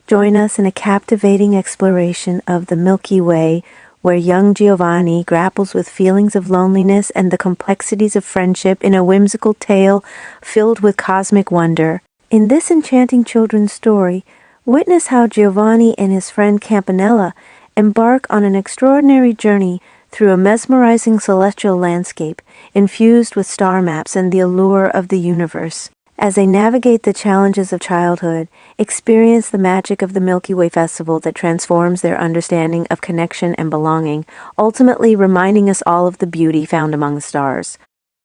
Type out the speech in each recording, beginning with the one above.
Join us in a captivating exploration of the Milky Way, where young Giovanni grapples with feelings of loneliness and the complexities of friendship in a whimsical tale filled with cosmic wonder. In this enchanting children's story, witness how Giovanni and his friend Campanella embark on an extraordinary journey through a mesmerizing celestial landscape infused with star maps and the allure of the universe. As they navigate the challenges of childhood, experience the magic of the Milky Way Festival that transforms their understanding of connection and belonging, ultimately reminding us all of the beauty found among the stars.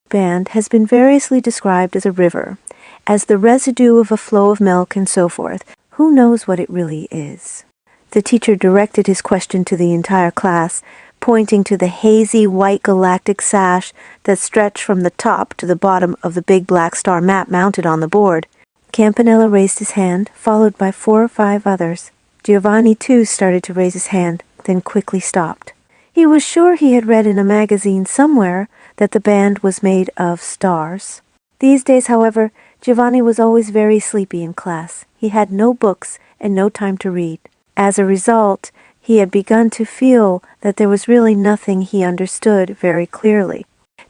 The band has been variously described as a river, as the residue of a flow of milk and so forth. Who knows what it really is? The teacher directed his question to the entire class, pointing to the hazy white galactic sash that stretched from the top to the bottom of the big black star map mounted on the board. Campanella raised his hand, followed by 4 or 5 others. Giovanni too started to raise his hand, then quickly stopped. He was sure he had read in a magazine somewhere that the band was made of stars. These days, however, Giovanni was always very sleepy in class. He had no books and no time to read. As a result, he had begun to feel that there was really nothing he understood very clearly.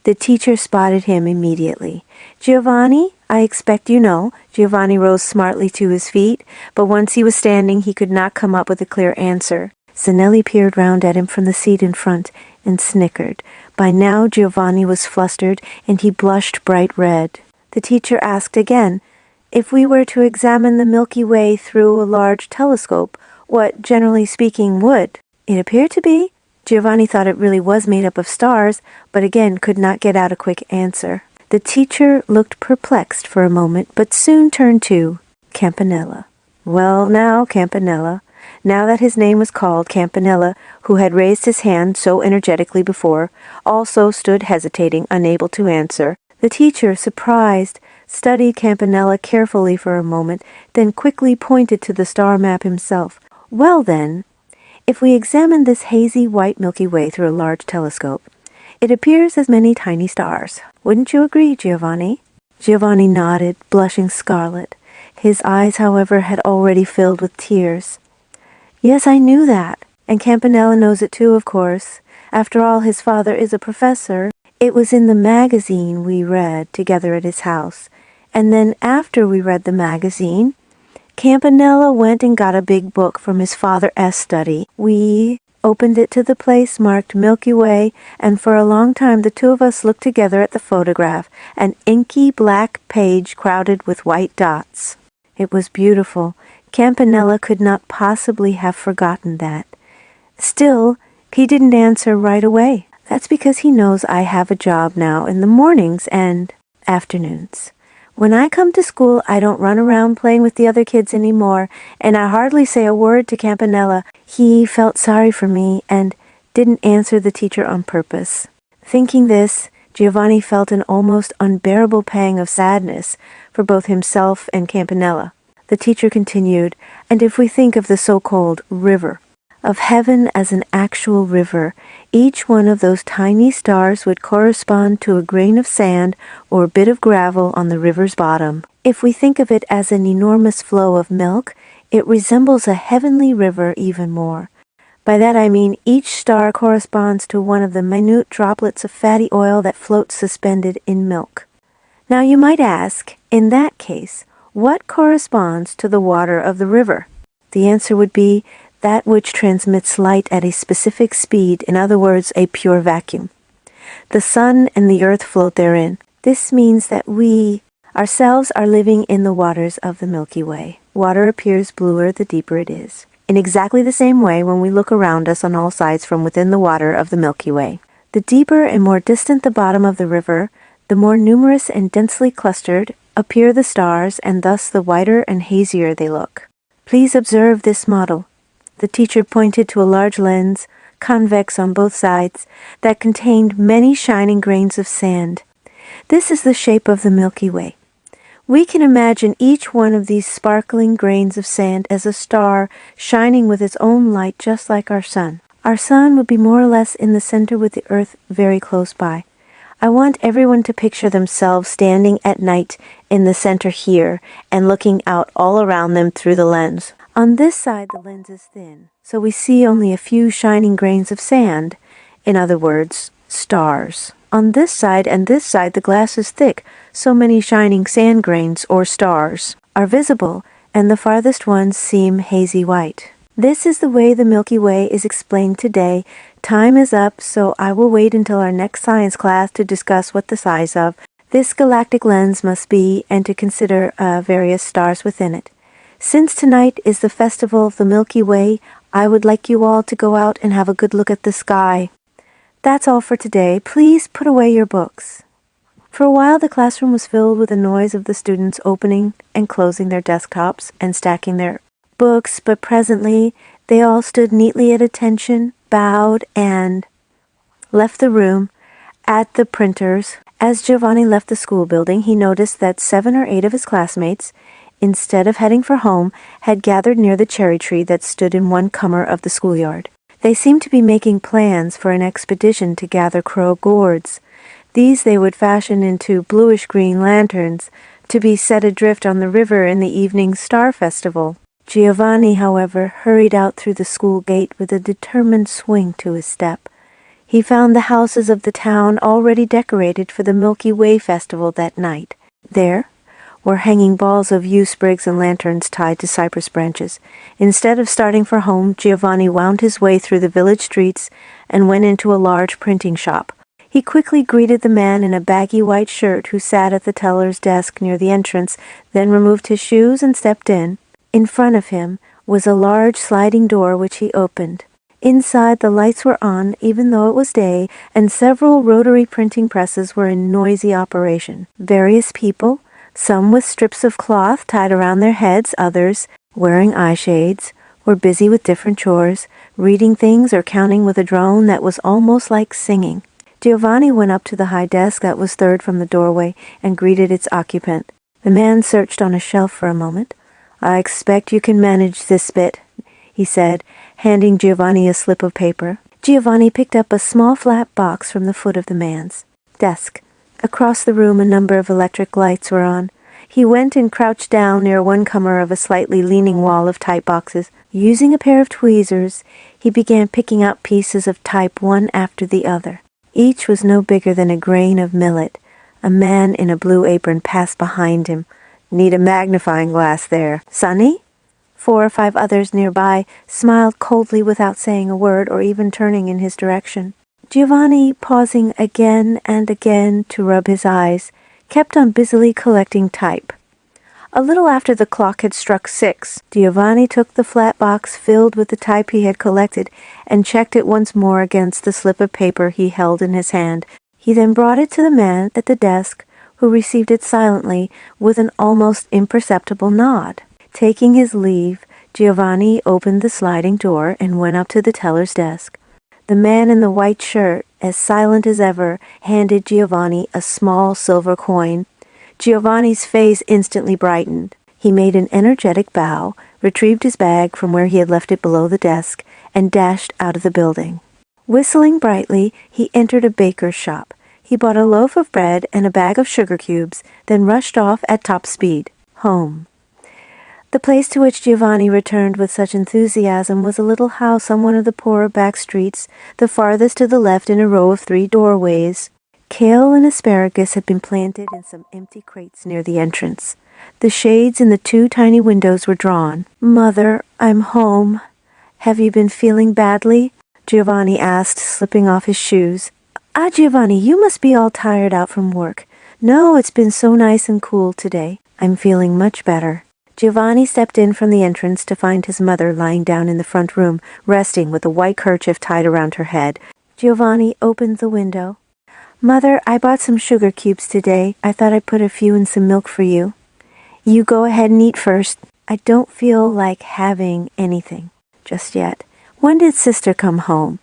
The teacher spotted him immediately. "Giovanni, I expect you know." Giovanni rose smartly to his feet, but once he was standing, he could not come up with a clear answer. Zanelli peered round at him from the seat in front and snickered. By now, Giovanni was flustered, and he blushed bright red. The teacher asked again, "If we were to examine the Milky Way through a large telescope, what, generally speaking, would it appear to be?" Giovanni thought it really was made up of stars, but again could not get out a quick answer. The teacher looked perplexed for a moment, but soon turned to Campanella. "Well now, Campanella." Now that his name was called, Campanella, who had raised his hand so energetically before, also stood hesitating, unable to answer. The teacher, surprised, studied Campanella carefully for a moment, then quickly pointed to the star map himself. "Well then, if we examine this hazy white Milky Way through a large telescope, it appears as many tiny stars. Wouldn't you agree, Giovanni?" Giovanni nodded, blushing scarlet. His eyes, however, had already filled with tears. "Yes, I knew that, and Campanella knows it too, of course. After all, his father is a professor. It was in the magazine we read together at his house, and then after we read the magazine, Campanella went and got a big book from his father's study. We opened it to the place marked Milky Way, and for a long time the two of us looked together at the photograph, an inky black page crowded with white dots. It was beautiful. Campanella could not possibly have forgotten that. Still, he didn't answer right away. That's because he knows I have a job now in the mornings and afternoons. When I come to school, I don't run around playing with the other kids anymore, and I hardly say a word to Campanella. He felt sorry for me and didn't answer the teacher on purpose. Thinking this, Giovanni felt an almost unbearable pang of sadness for both himself and Campanella. The teacher continued, "And if we think of the so-called river, of heaven as an actual river, each one of those tiny stars would correspond to a grain of sand or a bit of gravel on the river's bottom. If we think of it as an enormous flow of milk, it resembles a heavenly river even more. By that I mean each star corresponds to one of the minute droplets of fatty oil that floats suspended in milk. Now you might ask, in that case, what corresponds to the water of the river? The answer would be that which transmits light at a specific speed, in other words, a pure vacuum. The sun and the earth float therein. This means that we ourselves are living in the waters of the Milky Way. Water appears bluer the deeper it is. In exactly the same way when we look around us on all sides from within the water of the Milky Way. The deeper and more distant the bottom of the river, the more numerous and densely clustered appear the stars, and thus the whiter and hazier they look. Please observe this model." The teacher pointed to a large lens, convex on both sides, that contained many shining grains of sand. This is the shape of the Milky Way. We can imagine each one of these sparkling grains of sand as a star shining with its own light, just like our sun. Our sun would be more or less in the center with the earth very close by. I want everyone to picture themselves standing at night in the center here and looking out all around them through the lens. On this side, the lens is thin, so we see only a few shining grains of sand. In other words, stars. On this side and this side, the glass is thick, so many shining sand grains, or stars, are visible, and the farthest ones seem hazy white. This is the way the Milky Way is explained today. Time is up, so I will wait until our next science class to discuss what the size of this galactic lens must be and to consider various stars within it. Since tonight is the festival of the Milky Way, I would like you all to go out and have a good look at the sky. That's all for today. Please put away your books. For a while, the classroom was filled with the noise of the students opening and closing their desktops and stacking their books, but presently they all stood neatly at attention, bowed, and left the room at the printers. As Giovanni left the school building, he noticed that 7 or 8 of his classmates, instead of heading for home, had gathered near the cherry tree that stood in one corner of the schoolyard. They seemed to be making plans for an expedition to gather crow gourds. These they would fashion into bluish-green lanterns to be set adrift on the river in the evening star festival. Giovanni, however, hurried out through the school gate with a determined swing to his step. He found the houses of the town already decorated for the Milky Way festival that night. There were hanging balls of yew sprigs and lanterns tied to cypress branches. Instead of starting for home, Giovanni wound his way through the village streets and went into a large printing shop. He quickly greeted the man in a baggy white shirt who sat at the teller's desk near the entrance, then removed his shoes and stepped in. In front of him was a large sliding door which he opened. Inside, the lights were on, even though it was day, and several rotary printing presses were in noisy operation. Various people, some with strips of cloth tied around their heads, others, wearing eye shades, were busy with different chores, reading things or counting with a drone that was almost like singing. Giovanni went up to the high desk that was third from the doorway and greeted its occupant. The man searched on a shelf for a moment. "I expect you can manage this bit," he said, handing Giovanni a slip of paper. Giovanni picked up a small flat box from the foot of the man's desk. Across the room, a number of electric lights were on. He went and crouched down near one corner of a slightly leaning wall of type boxes. Using a pair of tweezers, he began picking out pieces of type one after the other. Each was no bigger than a grain of millet. A man in a blue apron passed behind him. "Need a magnifying glass there, Sonny?" 4 or 5 others nearby smiled coldly without saying a word or even turning in his direction. Giovanni, pausing again and again to rub his eyes, kept on busily collecting type. A little after the clock had struck 6, Giovanni took the flat box filled with the type he had collected and checked it once more against the slip of paper he held in his hand. He then brought it to the man at the desk, who received it silently with an almost imperceptible nod. Taking his leave, Giovanni opened the sliding door and went up to the teller's desk. The man in the white shirt, as silent as ever, handed Giovanni a small silver coin. Giovanni's face instantly brightened. He made an energetic bow, retrieved his bag from where he had left it below the desk, and dashed out of the building. Whistling brightly, he entered a baker's shop. He bought a loaf of bread and a bag of sugar cubes, then rushed off at top speed. Home. The place to which Giovanni returned with such enthusiasm was a little house on one of the poorer back streets, the farthest to the left in a row of 3 doorways. Kale and asparagus had been planted in some empty crates near the entrance. The shades in the 2 tiny windows were drawn. "Mother, I'm home. Have you been feeling badly?" Giovanni asked, slipping off his shoes. "Ah, Giovanni, you must be all tired out from work." "No, it's been so nice and cool today. I'm feeling much better." Giovanni stepped in from the entrance to find his mother lying down in the front room, resting with a white kerchief tied around her head. Giovanni opened the window. "Mother, I bought some sugar cubes today. I thought I'd put a few in some milk for you. You go ahead and eat first. I don't feel like having anything just yet." "When did Sister come home?"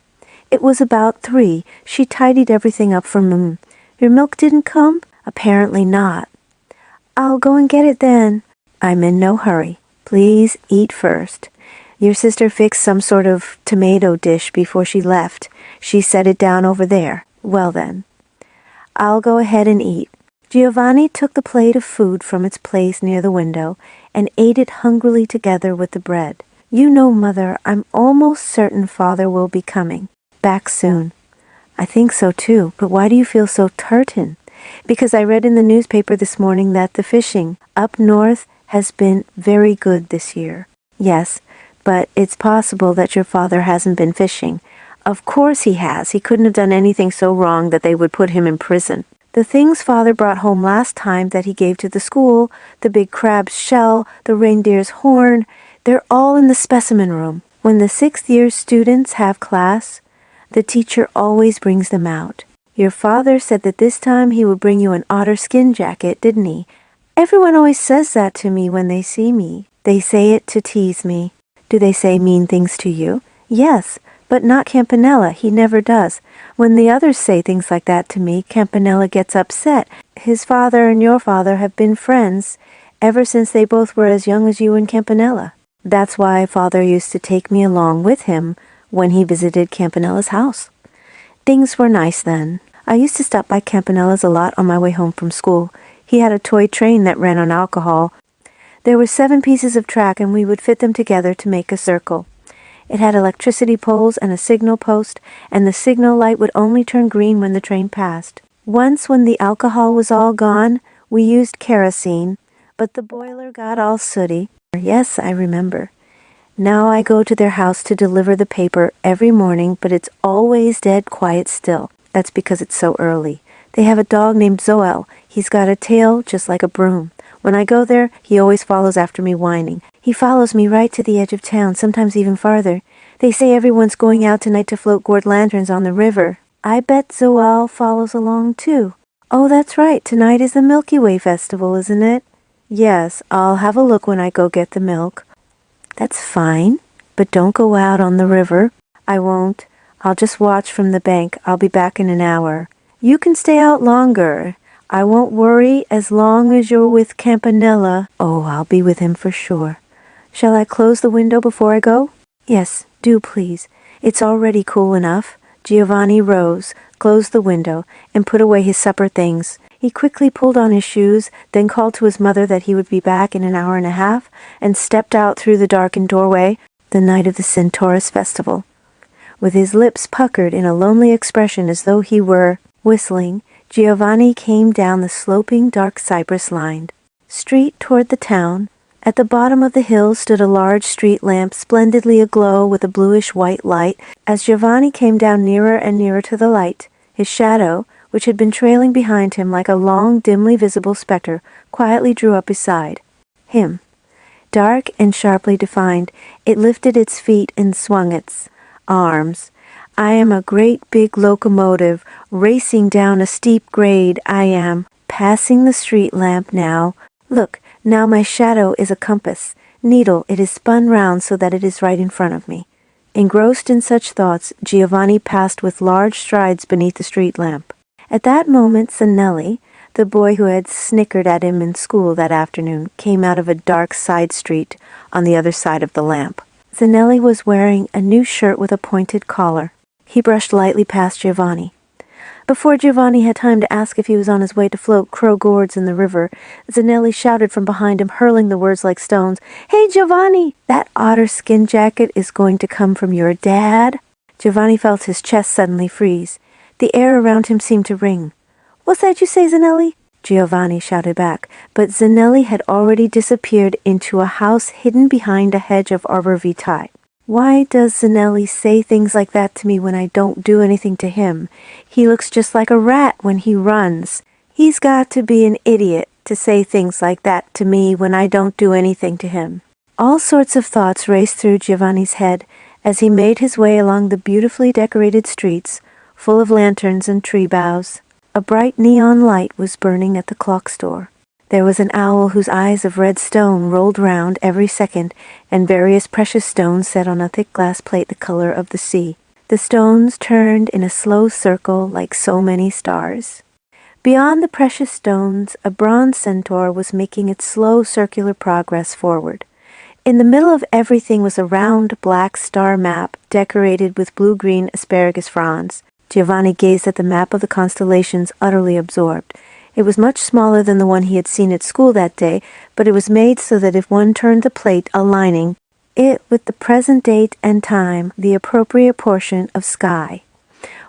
"It was about 3. She tidied everything up for me." "Your milk didn't come?" "Apparently not." "I'll go and get it then." "I'm in no hurry. Please eat first. Your sister fixed some sort of tomato dish before she left. She set it down over there. Well then." I'll go ahead and eat." Giovanni took the plate of food from its place near the window and ate it hungrily together with the bread. "You know, Mother, I'm almost certain Father will be coming back soon." "I think so too, but why do you feel so certain?" "Because I read in the newspaper this morning that the fishing up north has been very good this year." "Yes, but it's possible that your father hasn't been fishing." "Of course he has. He couldn't have done anything so wrong that they would put him in prison." "The things Father brought home last time that he gave to the school, the big crab's shell, the reindeer's horn, they're all in the specimen room. When the 6th-year students have class, the teacher always brings them out. Your father said that this time he would bring you an otter skin jacket, didn't he?" "Everyone always says that to me when they see me." "They say it to tease me." "Do they say mean things to you?" "Yes, but not Campanella. He never does. When the others say things like that to me, Campanella gets upset. His father and your father have been friends ever since they both were as young as you and Campanella. That's why Father used to take me along with him when he visited Campanella's house. Things were nice then. I used to stop by Campanella's a lot on my way home from school. He had a toy train that ran on alcohol. There were 7 pieces of track, and we would fit them together to make a circle. It had electricity poles and a signal post, and the signal light would only turn green when the train passed. Once, when the alcohol was all gone, we used kerosene, but the boiler got all sooty. Yes, I remember. Now I go to their house to deliver the paper every morning, but it's always dead quiet still. That's because it's so early. They have a dog named Zoel. He's got a tail just like a broom. When I go there, he always follows after me whining. He follows me right to the edge of town, sometimes even farther. They say everyone's going out tonight to float gourd lanterns on the river. I bet Zoel follows along too. Oh, that's right. Tonight is the Milky Way Festival, isn't it? Yes, I'll have a look when I go get the milk. That's fine, but don't go out on the river. I won't. I'll just watch from the bank. I'll be back in an hour. You can stay out longer. I won't worry as long as you're with Campanella. Oh, I'll be with him for sure. Shall I close the window before I go? Yes, do please. It's already cool enough. Giovanni rose, closed the window, and put away his supper things. He quickly pulled on his shoes, then called to his mother that he would be back in an hour and a half, and stepped out through the darkened doorway the night of the Centaurus festival. With his lips puckered in a lonely expression as though he were whistling, Giovanni came down the sloping, dark cypress-lined street toward the town. At the bottom of the hill stood a large street lamp, splendidly aglow with a bluish-white light. As Giovanni came down nearer and nearer to the light, his shadow, which had been trailing behind him like a long, dimly visible specter, quietly drew up beside him. Dark and sharply defined, it lifted its feet and swung its arms. I am a great big locomotive racing down a steep grade. I am passing the street lamp now. Look, now my shadow is a compass. Needle, it is spun round so that it is right in front of me. Engrossed in such thoughts, Giovanni passed with large strides beneath the street lamp. At that moment, Zanelli, the boy who had snickered at him in school that afternoon, came out of a dark side street on the other side of the lamp. Zanelli was wearing a new shirt with a pointed collar. He brushed lightly past Giovanni. Before Giovanni had time to ask if he was on his way to float crow gourds in the river, Zanelli shouted from behind him, hurling the words like stones. "Hey, Giovanni! That otter skin jacket is going to come from your dad?" Giovanni felt his chest suddenly freeze. The air around him seemed to ring. "What's that you say, Zanelli?" Giovanni shouted back, but Zanelli had already disappeared into a house hidden behind a hedge of arbor vitae. Why does Zanelli say things like that to me when I don't do anything to him? He looks just like a rat when he runs. He's got to be an idiot to say things like that to me when I don't do anything to him. All sorts of thoughts raced through Giovanni's head as he made his way along the beautifully decorated streets, full of lanterns and tree boughs. A bright neon light was burning at the clock store. There was an owl whose eyes of red stone rolled round every second, and various precious stones set on a thick glass plate the color of the sea. The stones turned in a slow circle like so many stars. Beyond the precious stones, a bronze centaur was making its slow circular progress forward. In the middle of everything was a round black star map decorated with blue-green asparagus fronds. Giovanni gazed at the map of the constellations, utterly absorbed. It was much smaller than the one he had seen at school that day, but it was made so that if one turned the plate, aligning it with the present date and time, the appropriate portion of sky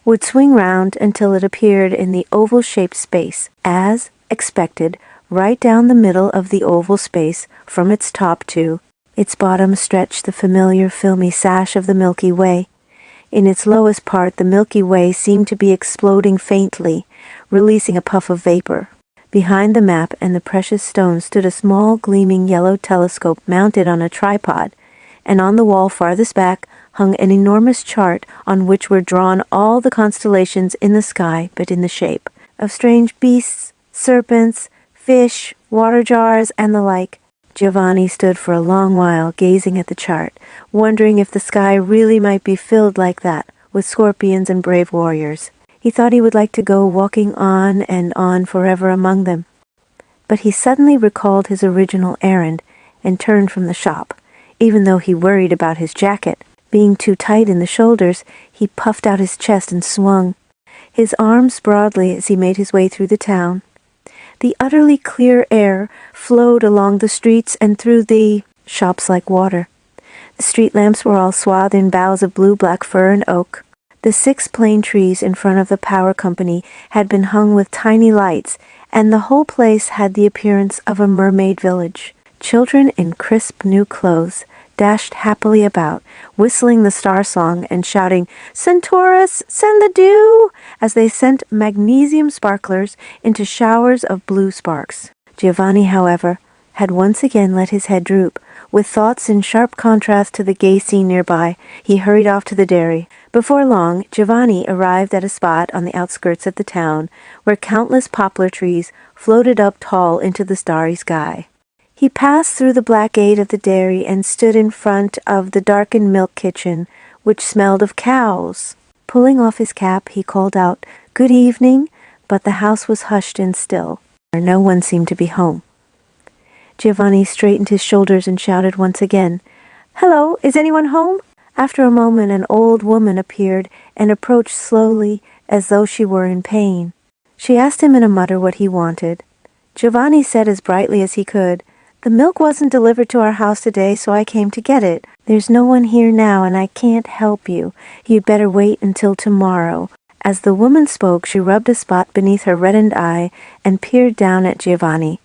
would swing round until it appeared in the oval-shaped space, as expected, right down the middle of the oval space, from its top to its bottom stretched the familiar filmy sash of the Milky Way. In its lowest part, the Milky Way seemed to be exploding faintly, releasing a puff of vapor. Behind the map and the precious stone stood a small, gleaming yellow telescope mounted on a tripod, and on the wall farthest back hung an enormous chart on which were drawn all the constellations in the sky, but in the shape of strange beasts, serpents, fish, water jars, and the like. Giovanni stood for a long while gazing at the chart, wondering if the sky really might be filled like that, with scorpions and brave warriors. He thought he would like to go walking on and on forever among them. But he suddenly recalled his original errand and turned from the shop, even though he worried about his jacket. Being too tight in the shoulders, he puffed out his chest and swung his arms broadly as he made his way through the town. The utterly clear air flowed along the streets and through the shops like water. The street lamps were all swathed in boughs of blue-black fir and oak. The 6 plane trees in front of the power company had been hung with tiny lights, and the whole place had the appearance of a mermaid village. Children in crisp new clothes dashed happily about, whistling the star song and shouting, "Centaurus, send the dew!" as they sent magnesium sparklers into showers of blue sparks. Giovanni, however, had once again let his head droop. With thoughts in sharp contrast to the gay scene nearby, he hurried off to the dairy. Before long, Giovanni arrived at a spot on the outskirts of the town where countless poplar trees floated up tall into the starry sky. He passed through the black gate of the dairy and stood in front of the darkened milk kitchen, which smelled of cows. Pulling off his cap, he called out, "Good evening," but the house was hushed and still. No one seemed to be home. Giovanni straightened his shoulders and shouted once again, "Hello, is anyone home?" After a moment, an old woman appeared and approached slowly as though she were in pain. She asked him in a mutter what he wanted. Giovanni said as brightly as he could, "The milk wasn't delivered to our house today, so I came to get it. There's no one here now, and I can't help you. You'd better wait until tomorrow." As the woman spoke, she rubbed a spot beneath her reddened eye and peered down at Giovanni.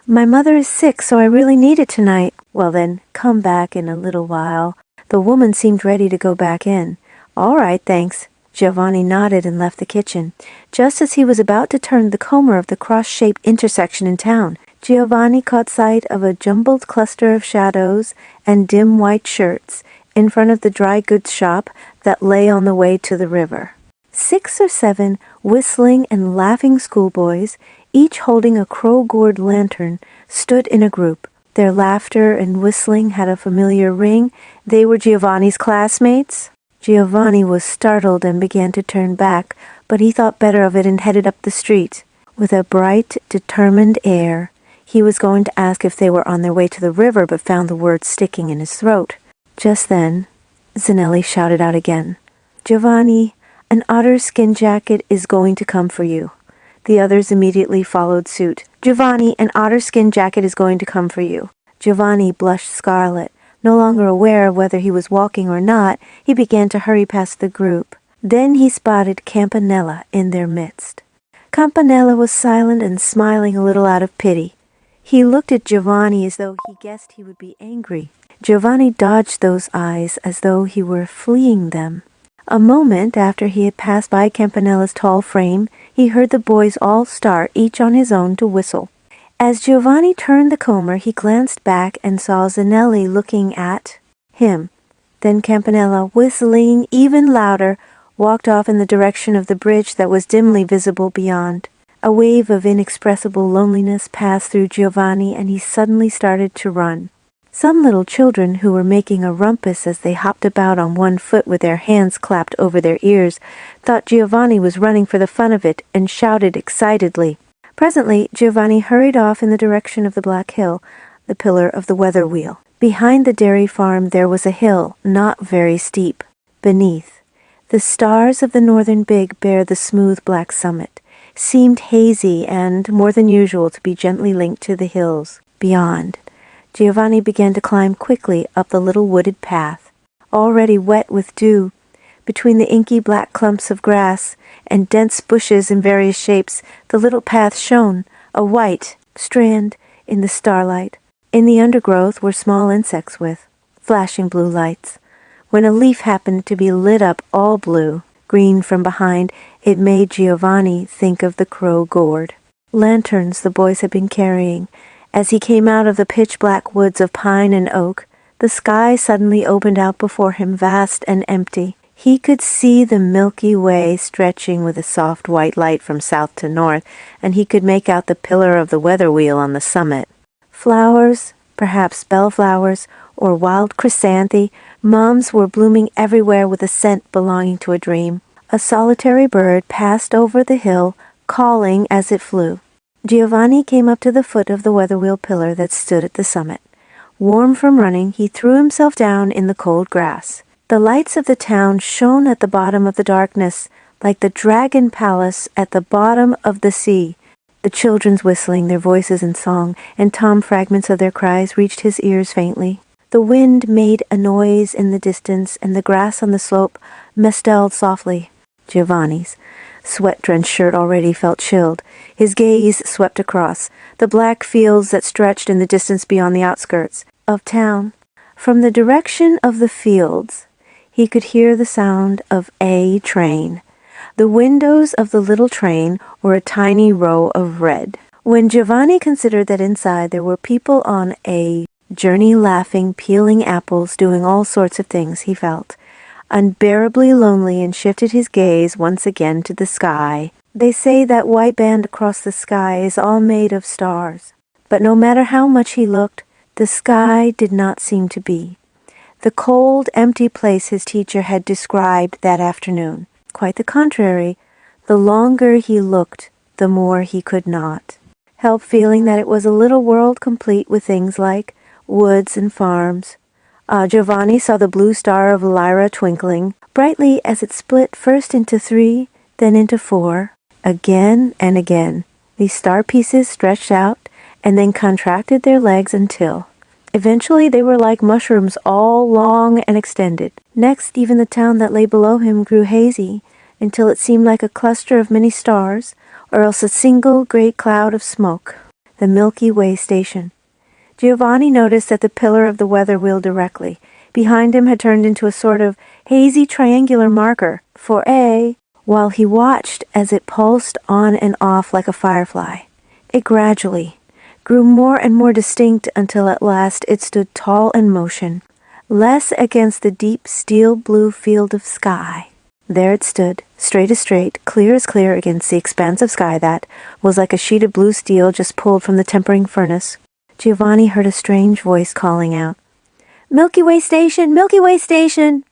"My mother is sick, so I really need it tonight." "Well then, come back in a little while." The woman seemed ready to go back in. "All right, thanks." Giovanni nodded and left the kitchen. Just as he was about to turn the corner of the cross-shaped intersection in town, Giovanni caught sight of a jumbled cluster of shadows and dim white shirts in front of the dry goods shop that lay on the way to the river. 6 or 7 whistling and laughing schoolboys, each holding a crow-gourd lantern, stood in a group. Their laughter and whistling had a familiar ring. They were Giovanni's classmates. Giovanni was startled and began to turn back, but he thought better of it and headed up the street. With a bright, determined air, he was going to ask if they were on their way to the river, but found the words sticking in his throat. Just then, Zanelli shouted out again, "Giovanni, an otter skin jacket is going to come for you." The others immediately followed suit. "Giovanni, an otter skin jacket is going to come for you." Giovanni blushed scarlet. No longer aware of whether he was walking or not, he began to hurry past the group. Then he spotted Campanella in their midst. Campanella was silent and smiling a little out of pity. He looked at Giovanni as though he guessed he would be angry. Giovanni dodged those eyes as though he were fleeing them. A moment after he had passed by Campanella's tall frame, he heard the boys all start, each on his own, to whistle. As Giovanni turned the corner, he glanced back and saw Zanelli looking at him. Then Campanella, whistling even louder, walked off in the direction of the bridge that was dimly visible beyond. A wave of inexpressible loneliness passed through Giovanni, and he suddenly started to run. Some little children who were making a rumpus as they hopped about on one foot with their hands clapped over their ears thought Giovanni was running for the fun of it and shouted excitedly. Presently, Giovanni hurried off in the direction of the Black Hill, the pillar of the weather wheel. Behind the dairy farm there was a hill, not very steep. Beneath, The stars of the northern big bear the smooth black summit seemed hazy and, more than usual, to be gently linked to the hills beyond. Giovanni began to climb quickly up the little wooded path, already wet with dew. Between the inky black clumps of grass and dense bushes in various shapes, the little path shone, a white strand in the starlight. In the undergrowth were small insects with flashing blue lights. When a leaf happened to be lit up all blue, green from behind, it made Giovanni think of the crow gourd. Lanterns the boys had been carrying. As he came out of the pitch-black woods of pine and oak, the sky suddenly opened out before him, vast and empty. He could see the Milky Way stretching with a soft white light from south to north, and he could make out the pillar of the weather wheel on the summit. Flowers, perhaps bellflowers or wild chrysanthemums, were blooming everywhere with a scent belonging to a dream. A solitary bird passed over the hill, calling as it flew. Giovanni came up to the foot of the weather wheel pillar that stood at the summit. Warm from running, he threw himself down in the cold grass. The lights of the town shone at the bottom of the darkness, like the dragon palace at the bottom of the sea. The children's whistling, their voices in song, and tom fragments of their cries reached his ears faintly. The wind made a noise in the distance, and the grass on the slope mistled softly. Giovanni's sweat-drenched shirt already felt chilled. His gaze swept across the black fields that stretched in the distance beyond the outskirts of town. From the direction of the fields, he could hear the sound of a train. The windows of the little train were a tiny row of red. When Giovanni considered that inside there were people on a journey, laughing, peeling apples, doing all sorts of things, he felt unbearably lonely and shifted his gaze once again to the sky. They say that white band across the sky is all made of stars. But no matter how much he looked, the sky did not seem to be the cold, empty place his teacher had described that afternoon. Quite the contrary, the longer he looked, the more he could not help feeling that it was a little world complete with things like woods and farms. Giovanni saw the blue star of Lyra twinkling brightly as it split first into 3, then into 4, again and again. These star pieces stretched out and then contracted their legs until eventually they were like mushrooms, all long and extended. Next, even the town that lay below him grew hazy until it seemed like a cluster of many stars, or else a single great cloud of smoke. The Milky Way Station. Giovanni noticed that the pillar of the weather wheel directly behind him had turned into a sort of hazy triangular marker for A, while he watched as it pulsed on and off like a firefly. It gradually grew more and more distinct until at last it stood tall in motion, less against the deep steel blue field of sky. There it stood, straight as straight, clear as clear against the expanse of sky that was like a sheet of blue steel just pulled from the tempering furnace. Giovanni heard a strange voice calling out, "Milky Way Station! Milky Way Station!"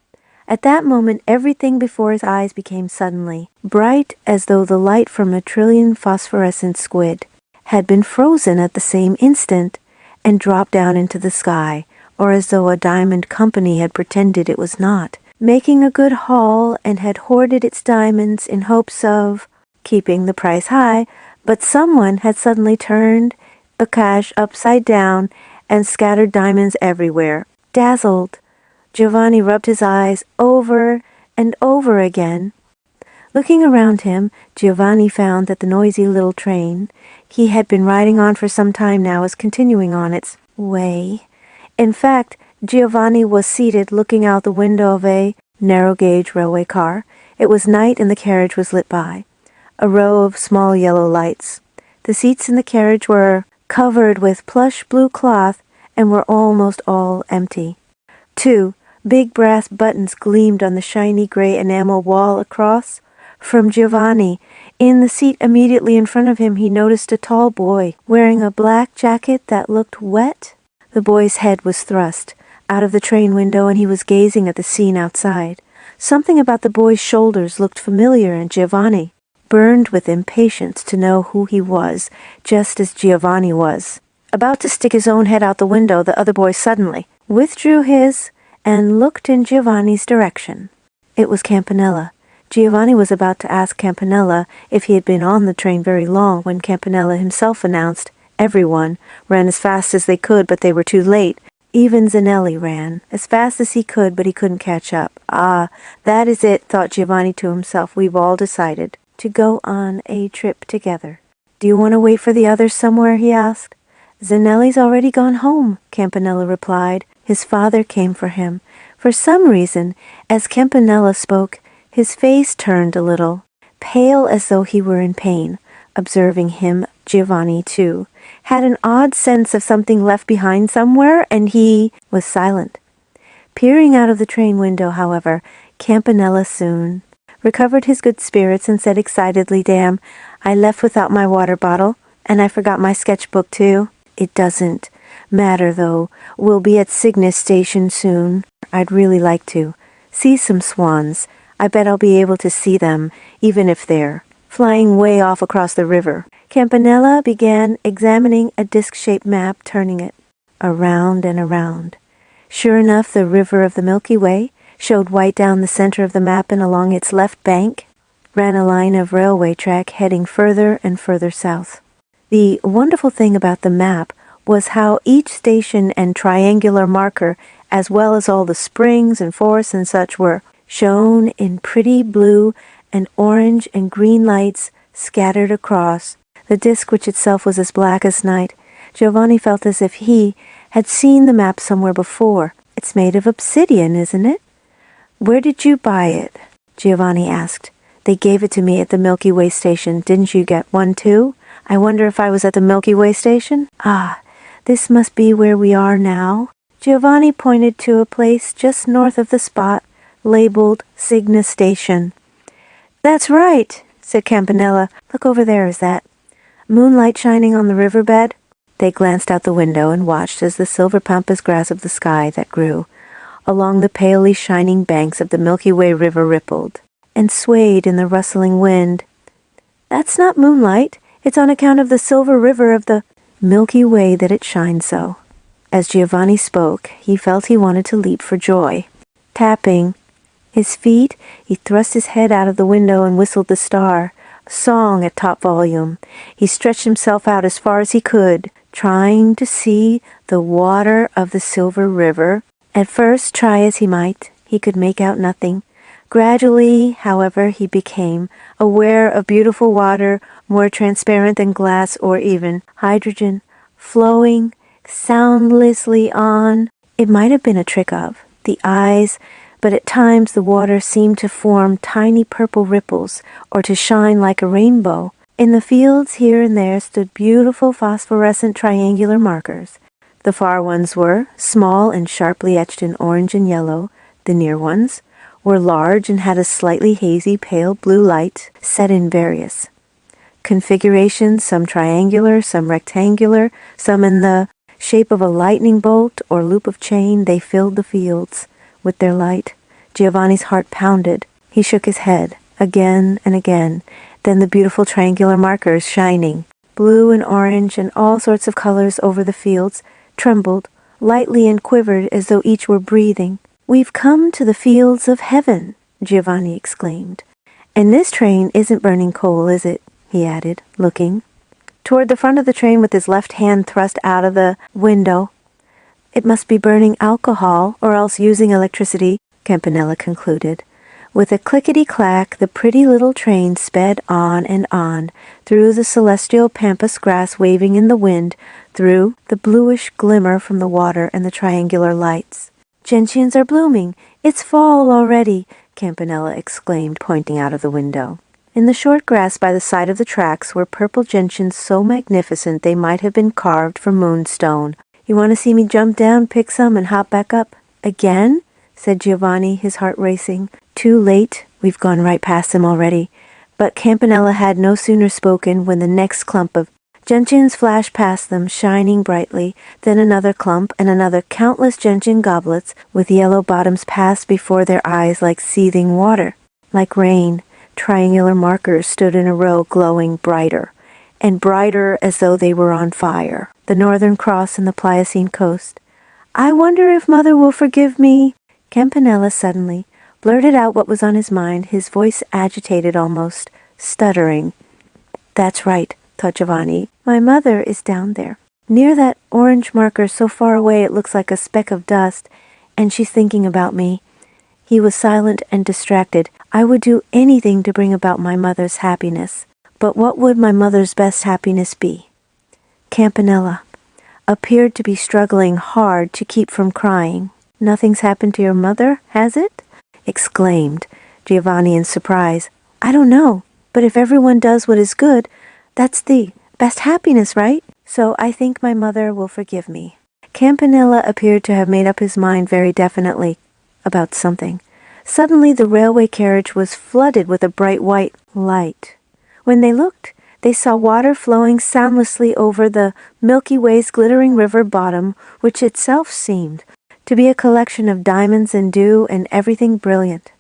At that moment, everything before his eyes became suddenly bright, as though the light from a trillion phosphorescent squid had been frozen at the same instant and dropped down into the sky, or as though a diamond company had pretended it was not, making a good haul and had hoarded its diamonds in hopes of keeping the price high, but someone had suddenly turned the cash upside down and scattered diamonds everywhere. Dazzled, Giovanni rubbed his eyes over and over again. Looking around him, Giovanni found that the noisy little train he had been riding on for some time now was continuing on its way. In fact, Giovanni was seated looking out the window of a narrow-gauge railway car. It was night and the carriage was lit by a row of small yellow lights. The seats in the carriage were covered with plush blue cloth and were almost all empty. 2 big brass buttons gleamed on the shiny gray enamel wall across from Giovanni. In the seat immediately in front of him, he noticed a tall boy wearing a black jacket that looked wet. The boy's head was thrust out of the train window and he was gazing at the scene outside. Something about the boy's shoulders looked familiar, and Giovanni burned with impatience to know who he was, just as Giovanni was. About to stick his own head out the window, the other boy suddenly withdrew his and looked in Giovanni's direction. It was Campanella. Giovanni was about to ask Campanella if he had been on the train very long when Campanella himself announced. Everyone ran as fast as they could, but they were too late. Even Zanelli ran as fast as he could, but he couldn't catch up. Ah, that is it, thought Giovanni to himself. We've all decided to go on a trip together. Do you want to wait for the others somewhere, he asked. Zanelli's already gone home, Campanella replied. His father came for him. For some reason, as Campanella spoke, his face turned a little, pale as though he were in pain. Observing him, Giovanni, too, had an odd sense of something left behind somewhere, and he was silent. Peering out of the train window, however, Campanella soon recovered his good spirits and said excitedly, "Damn, I left without my water bottle, and I forgot my sketchbook, too. It doesn't matter, though. We'll be at Cygnus Station soon. I'd really like to see some swans. I bet I'll be able to see them, even if they're flying way off across the river." Campanella began examining a disc-shaped map, turning it around and around. Sure enough, the river of the Milky Way showed white down the center of the map, and along its left bank ran a line of railway track heading further and further south. The wonderful thing about the map was how each station and triangular marker, as well as all the springs and forests and such, were shown in pretty blue and orange and green lights scattered across the disk, which itself was as black as night. Giovanni felt as if he had seen the map somewhere before. "It's made of obsidian, isn't it?" "Where did you buy it?" Giovanni asked. "They gave it to me at the Milky Way Station. Didn't you get one too? I wonder if I was at the Milky Way Station? Ah, this must be where we are now." Giovanni pointed to a place just north of the spot labeled Cygnus Station. "That's right," said Campanella. "Look over there, is that moonlight shining on the riverbed?" They glanced out the window and watched as the silver pampas grass of the sky that grew along the palely shining banks of the Milky Way River rippled and swayed in the rustling wind. "That's not moonlight. It's on account of the silver river of the Milky Way that it shines so." As Giovanni spoke, he felt he wanted to leap for joy. Tapping his feet, he thrust his head out of the window and whistled the star, a song at top volume. He stretched himself out as far as he could, trying to see the water of the silver river. At first, try as he might, he could make out nothing. Gradually, however, he became aware of beautiful water, more transparent than glass or even hydrogen, flowing soundlessly on. It might have been a trick of the eyes, but at times the water seemed to form tiny purple ripples or to shine like a rainbow. In the fields here and there stood beautiful phosphorescent triangular markers. The far ones were small and sharply etched in orange and yellow. The near ones were large and had a slightly hazy pale blue light set in various configurations, some triangular, some rectangular, some in the shape of a lightning bolt or loop of chain. They filled the fields with their light. Giovanni's heart pounded. He shook his head again and again. Then the beautiful triangular markers, shining blue and orange and all sorts of colors over the fields, trembled lightly and quivered as though each were breathing. "We've come to the fields of heaven," Giovanni exclaimed. "And this train isn't burning coal, is it?" he added, looking toward the front of the train with his left hand thrust out of the window. "It must be burning alcohol or else using electricity," Campanella concluded. With a clickety-clack, the pretty little train sped on and on, through the celestial pampas grass waving in the wind, through the bluish glimmer from the water and the triangular lights. "Gentians are blooming. It's fall already," Campanella exclaimed, pointing out of the window. In the short grass by the side of the tracks were purple gentians so magnificent they might have been carved from moonstone. "You want to see me jump down, pick some, and hop back up?" "Again?" said Giovanni, his heart racing. "Too late. We've gone right past them already." But Campanella had no sooner spoken when the next clump of gentians flashed past them, shining brightly. Then another clump and another. Countless gentian goblets with yellow bottoms passed before their eyes like seething water. Like rain, triangular markers stood in a row, glowing brighter and brighter as though they were on fire. The Northern Cross and the Pliocene coast. "I wonder if Mother will forgive me." Campanella suddenly blurted out what was on his mind, his voice agitated almost, stuttering. "That's right," thought Giovanni. "My mother is down there, near that orange marker so far away it looks like a speck of dust, and she's thinking about me." He was silent and distracted. I would do anything to bring about my mother's happiness. But what would my mother's best happiness be? Campanella appeared to be struggling hard to keep from crying. "Nothing's happened to your mother, has it?" exclaimed Giovanni in surprise. "I don't know, but if everyone does what is good, that's the best happiness, right? So I think my mother will forgive me." Campanella appeared to have made up his mind very definitely about something. Suddenly the railway carriage was flooded with a bright white light. When they looked, they saw water flowing soundlessly over the Milky Way's glittering river bottom, which itself seemed to be a collection of diamonds and dew and everything brilliant.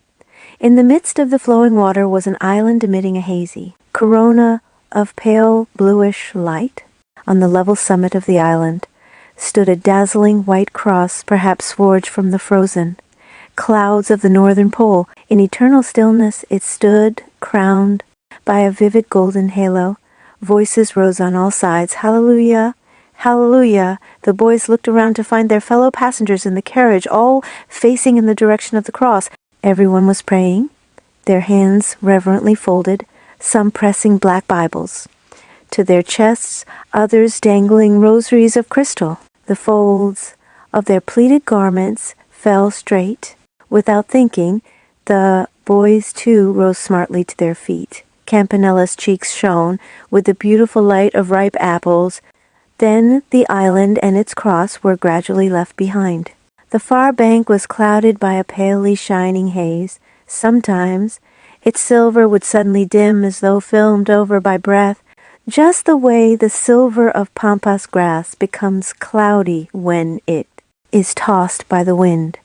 In the midst of the flowing water was an island emitting a hazy corona of pale bluish light. On the level summit of the island stood a dazzling white cross, perhaps forged from the frozen clouds of the northern pole. In eternal stillness it stood, crowned by a vivid golden halo. Voices rose on all sides. "Hallelujah! Hallelujah!" The boys looked around to find their fellow passengers in the carriage, all facing in the direction of the cross. Everyone was praying, their hands reverently folded, some pressing black Bibles to their chests, others dangling rosaries of crystal. The folds of their pleated garments fell straight. Without thinking, the boys too rose smartly to their feet. Campanella's cheeks shone with the beautiful light of ripe apples. Then the island and its cross were gradually left behind. The far bank was clouded by a palely shining haze. Sometimes its silver would suddenly dim as though filmed over by breath, just the way the silver of pampas grass becomes cloudy when it is tossed by the wind.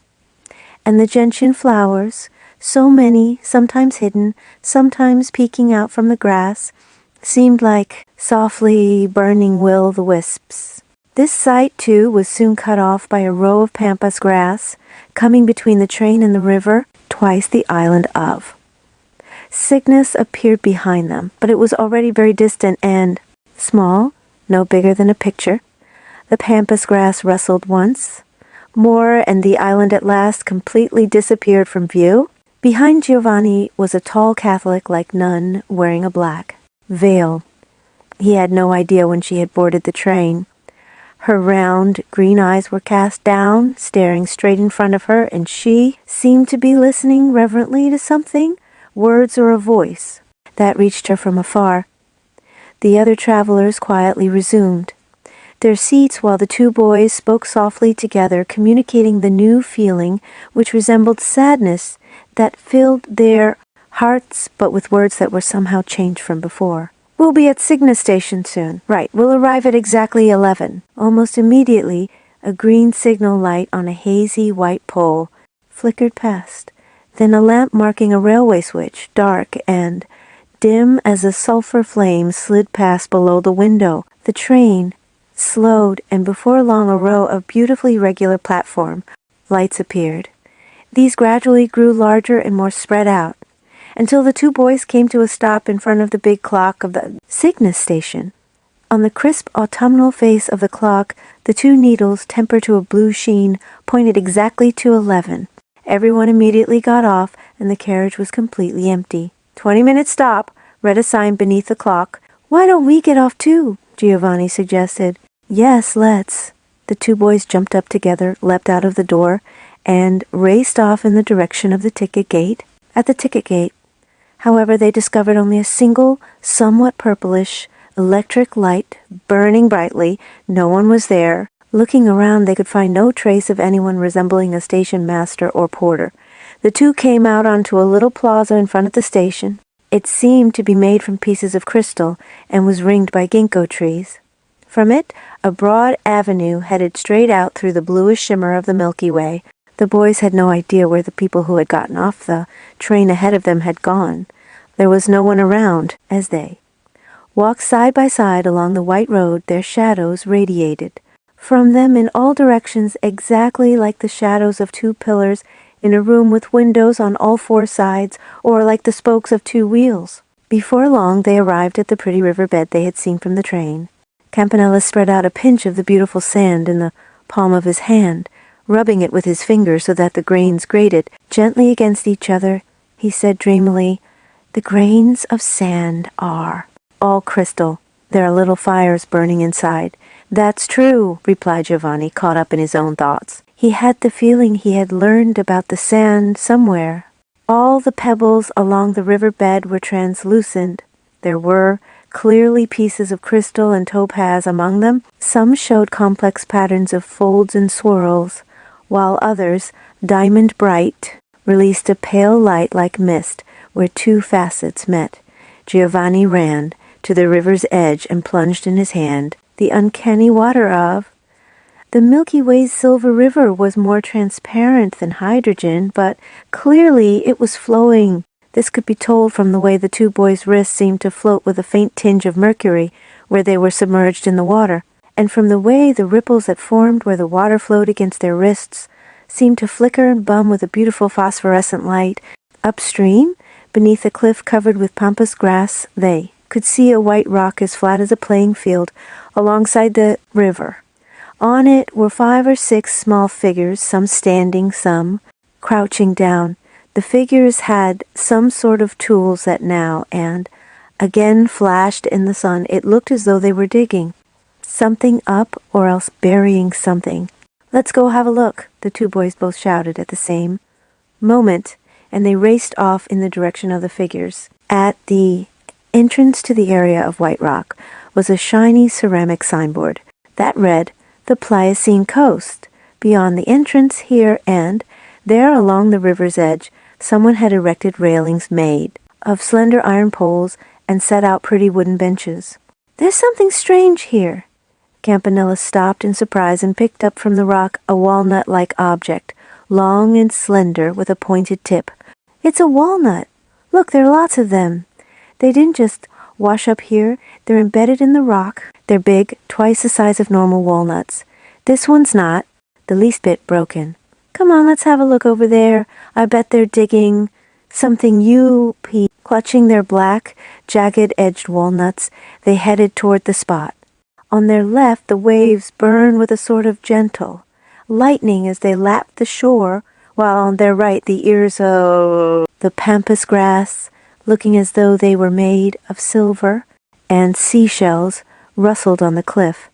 And the gentian flowers, so many, sometimes hidden, sometimes peeking out from the grass, seemed like softly burning will-o'-the-wisps. This sight, too, was soon cut off by a row of pampas grass, coming between the train and the river, twice the island of. Cygnus appeared behind them, but it was already very distant and small, no bigger than a picture. The pampas grass rustled once more, and the island at last completely disappeared from view. Behind Giovanni was a tall Catholic-like nun wearing a black veil. He had no idea when she had boarded the train. Her round green eyes were cast down, staring straight in front of her, and she seemed to be listening reverently to something, words or a voice, that reached her from afar. The other travelers quietly resumed their seats while the two boys spoke softly together, communicating the new feeling which resembled sadness that filled their hearts, but with words that were somehow changed from before. "We'll be at Cygnus Station soon." "Right, we'll arrive at exactly 11. Almost immediately, a green signal light on a hazy white pole flickered past. Then a lamp marking a railway switch, dark and dim as a sulphur flame, slid past below the window. The train slowed, and before long a row of beautifully regular platform lights appeared. These gradually grew larger and more spread out, until the two boys came to a stop in front of the big clock of the Cygnus Station. On the crisp autumnal face of the clock, the two needles, tempered to a blue sheen, pointed exactly to 11. Everyone immediately got off, and the carriage was completely empty. 20-minute stop, read a sign beneath the clock. "Why don't we get off too?" Giovanni suggested. "Yes, let's." The two boys jumped up together, leapt out of the door, and raced off in the direction of the ticket gate. At the ticket gate, however, they discovered only a single, somewhat purplish, electric light burning brightly. No one was there. Looking around, they could find no trace of anyone resembling a station master or porter. The two came out onto a little plaza in front of the station. It seemed to be made from pieces of crystal and was ringed by ginkgo trees. From it, a broad avenue headed straight out through the bluish shimmer of the Milky Way. The boys had no idea where the people who had gotten off the train ahead of them had gone. There was no one around as they walked side by side along the white road. Their shadows radiated from them in all directions, exactly like the shadows of two pillars in a room with windows on all four sides, or like the spokes of two wheels. Before long, they arrived at the pretty riverbed they had seen from the train. Campanella spread out a pinch of the beautiful sand in the palm of his hand, rubbing it with his finger so that the grains grated gently against each other. He said dreamily, "The grains of sand are all crystal. There are little fires burning inside." "That's true," replied Giovanni, caught up in his own thoughts. He had the feeling he had learned about the sand somewhere. All the pebbles along the riverbed were translucent. There were clearly pieces of crystal and topaz among them. Some showed complex patterns of folds and swirls, while others, diamond bright, released a pale light like mist where two facets met. Giovanni ran to the river's edge and plunged in his hand the uncanny water of the Milky Way's silver river. Was more transparent than hydrogen, but clearly it was flowing. This could be told from the way the two boys' wrists seemed to float with a faint tinge of mercury where they were submerged in the water, and from the way the ripples that formed where the water flowed against their wrists seemed to flicker and bum with a beautiful phosphorescent light. Upstream, beneath a cliff covered with pampas grass, they could see a white rock as flat as a playing field alongside the river. On it were 5 or 6 small figures, some standing, some crouching down. The figures had some sort of tools that now and again flashed in the sun. It looked as though they were digging something up or else burying something. "Let's go have a look," the two boys both shouted at the same moment, and they raced off in the direction of the figures. At the entrance to the area of white rock was a shiny ceramic signboard that read, "The Pliocene Coast." Beyond the entrance, here and there along the river's edge, someone had erected railings made of slender iron poles and set out pretty wooden benches. "There's something strange here." Campanella stopped in surprise and picked up from the rock a walnut-like object, long and slender with a pointed tip. "It's a walnut. Look, there are lots of them. They didn't just wash up here. They're embedded in the rock. They're big, twice the size of normal walnuts. This one's not the least bit broken. Come on, let's have a look over there. I bet they're digging something." Clutching their black, jagged-edged walnuts, they headed toward the spot. On their left, the waves burned with a sort of gentle lightning as they lapped the shore, while on their right the ears of the pampas grass, looking as though they were made of silver, and seashells rustled on the cliff.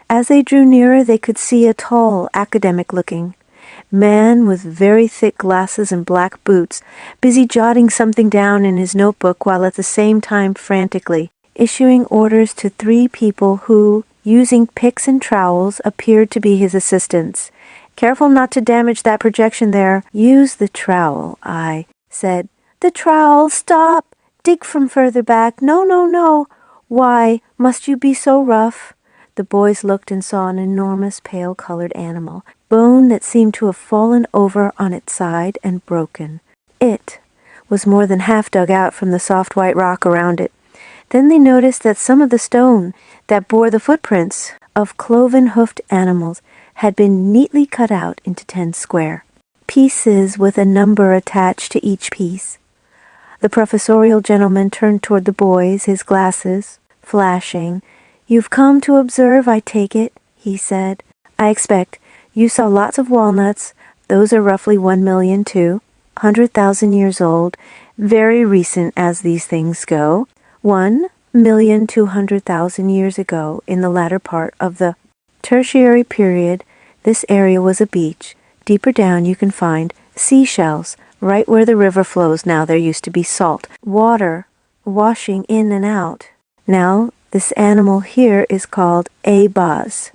As they drew nearer, they could see a tall, academic-looking man with very thick glasses and black boots, busy jotting something down in his notebook while at the same time frantically issuing orders to 3 people who, using picks and trowels, appeared to be his assistants. "Careful not to damage that projection there." "Use the trowel," I said. "The trowel, stop! Dig from further back. No, no, no. Why must you be so rough?" The boys looked and saw an enormous pale-colored animal, bone that seemed to have fallen over on its side and broken. It was more than half dug out from the soft white rock around it. Then they noticed that some of the stone that bore the footprints of cloven-hoofed animals had been neatly cut out into 10 square pieces with a number attached to each piece. The professorial gentleman turned toward the boys, his glasses flashing. "You've come to observe, I take it," he said. "I expect you saw lots of walnuts. Those are roughly 1,200,000 years old, very recent as these things go. 1,200,000 years ago, in the latter part of the Tertiary period, this area was a beach. Deeper down you can find seashells. Right where the river flows now there used to be salt water washing in and out. Now this animal here is called a baz."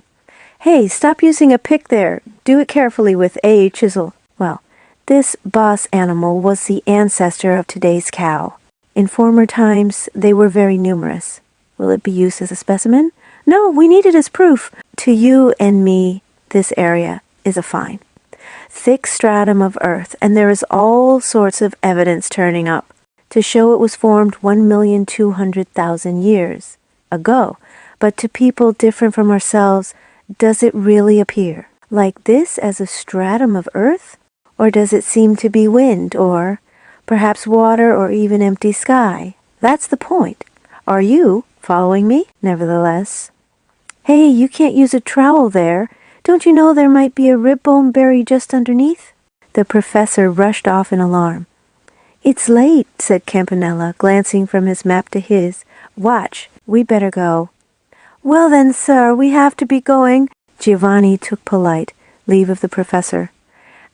"Hey, stop using a pick there. Do it carefully with a chisel." Well, this baz animal was the ancestor of today's cow. In former times, they were very numerous. Will it be used as a specimen? No, we need it as proof. To you and me, this area is a fine, thick stratum of earth, and there is all sorts of evidence turning up to show it was formed 1,200,000 years ago. But to people different from ourselves, does it really appear like this as a stratum of earth? Or does it seem to be wind, or perhaps water, or even empty sky? That's the point. Are you following me, nevertheless? Hey, you can't use a trowel there. Don't you know there might be a rib bone buried just underneath? The professor rushed off in alarm. It's late, said Campanella, glancing from his map to his. Watch, we better go. Well then, sir, we have to be going. Giovanni took polite leave of the professor.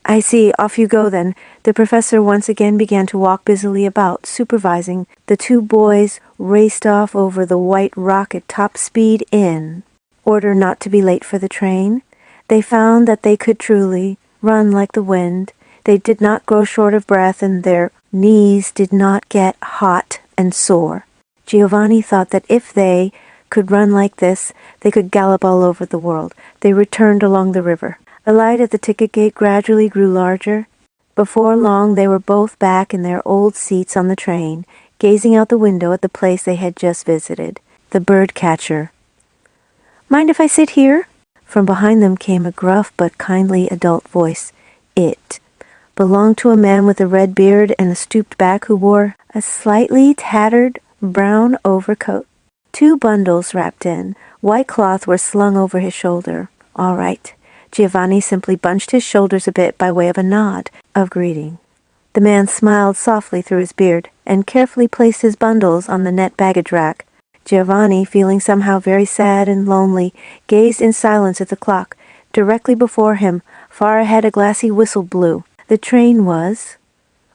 I see, off you go then. The professor once again began to walk busily about, supervising. The two boys raced off over the white rock at top speed in order not to be late for the train. They found that they could truly run like the wind. They did not grow short of breath, and their knees did not get hot and sore. Giovanni thought that if they could run like this, they could gallop all over the world. They returned along the river. The light at the ticket gate gradually grew larger. Before long, they were both back in their old seats on the train, gazing out the window at the place they had just visited, the bird catcher. Mind if I sit here? From behind them came a gruff but kindly adult voice. It belonged to a man with a red beard and a stooped back who wore a slightly tattered brown overcoat. 2 bundles wrapped in white cloth were slung over his shoulder. All right. Giovanni simply bunched his shoulders a bit by way of a nod of greeting. The man smiled softly through his beard and carefully placed his bundles on the net baggage rack. Giovanni, feeling somehow very sad and lonely, gazed in silence at the clock. Directly before him, far ahead, a glassy whistle blew. The train was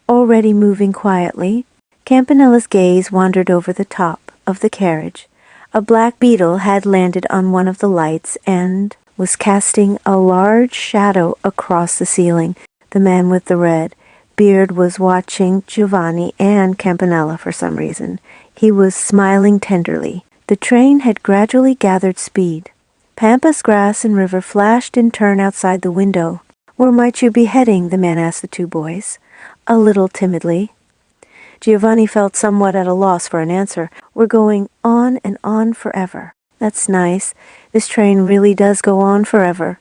already moving quietly. Campanella's gaze wandered over the top of the carriage. A black beetle had landed on one of the lights and was casting a large shadow across the ceiling. The man with the red beard was watching Giovanni and Campanella for some reason. He was smiling tenderly. The train had gradually gathered speed. Pampas grass and river flashed in turn outside the window. Where might you be heading? The man asked the 2 boys, a little timidly. Giovanni felt somewhat at a loss for an answer. We're going on and on forever. That's nice. This train really does go on forever.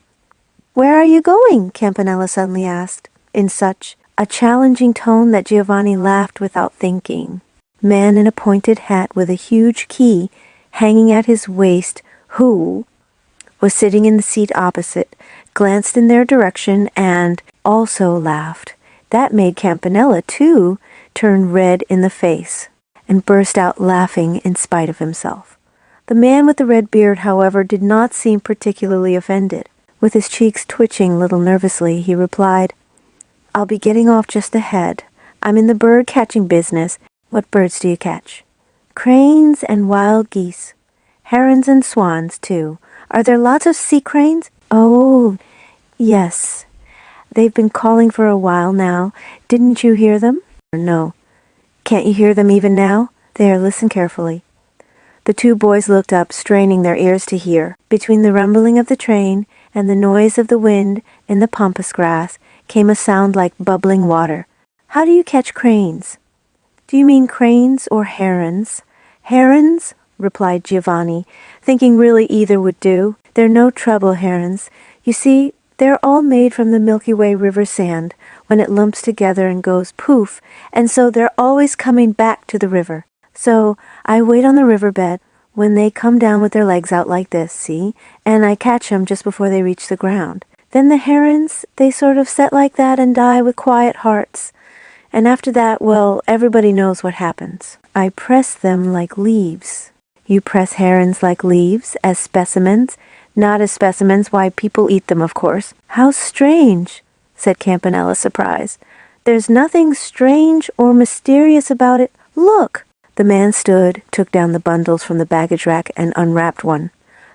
Where are you going? Campanella suddenly asked, in such a challenging tone that Giovanni laughed without thinking. Man in a pointed hat with a huge key hanging at his waist, who was sitting in the seat opposite, glanced in their direction and also laughed. That made Campanella, too, turn red in the face and burst out laughing in spite of himself. The man with the red beard, however, did not seem particularly offended. With his cheeks twitching a little nervously, he replied, I'll be getting off just ahead. I'm in the bird-catching business. What birds do you catch? Cranes and wild geese. Herons and swans, too. Are there lots of sea cranes? Oh, yes. They've been calling for a while now. Didn't you hear them? No. Can't you hear them even now? There, listen carefully. The 2 boys looked up, straining their ears to hear. Between the rumbling of the train and the noise of the wind in the pampas grass came a sound like bubbling water. How do you catch cranes? Do you mean cranes or herons? Herons, replied Giovanni, thinking really either would do. They're no trouble, herons. You see, they're all made from the Milky Way river sand when it lumps together and goes poof, and so they're always coming back to the river. So I wait on the riverbed when they come down with their legs out like this, see? And I catch them just before they reach the ground. Then the herons, they sort of set like that and die with quiet hearts. And after that, well, everybody knows what happens. I press them like leaves. You press herons like leaves, as specimens? Not as specimens, why people eat them, of course. How strange, said Campanella, surprised. There's nothing strange or mysterious about it. Look! The man stood, took down the bundles from the baggage rack and unwrapped one,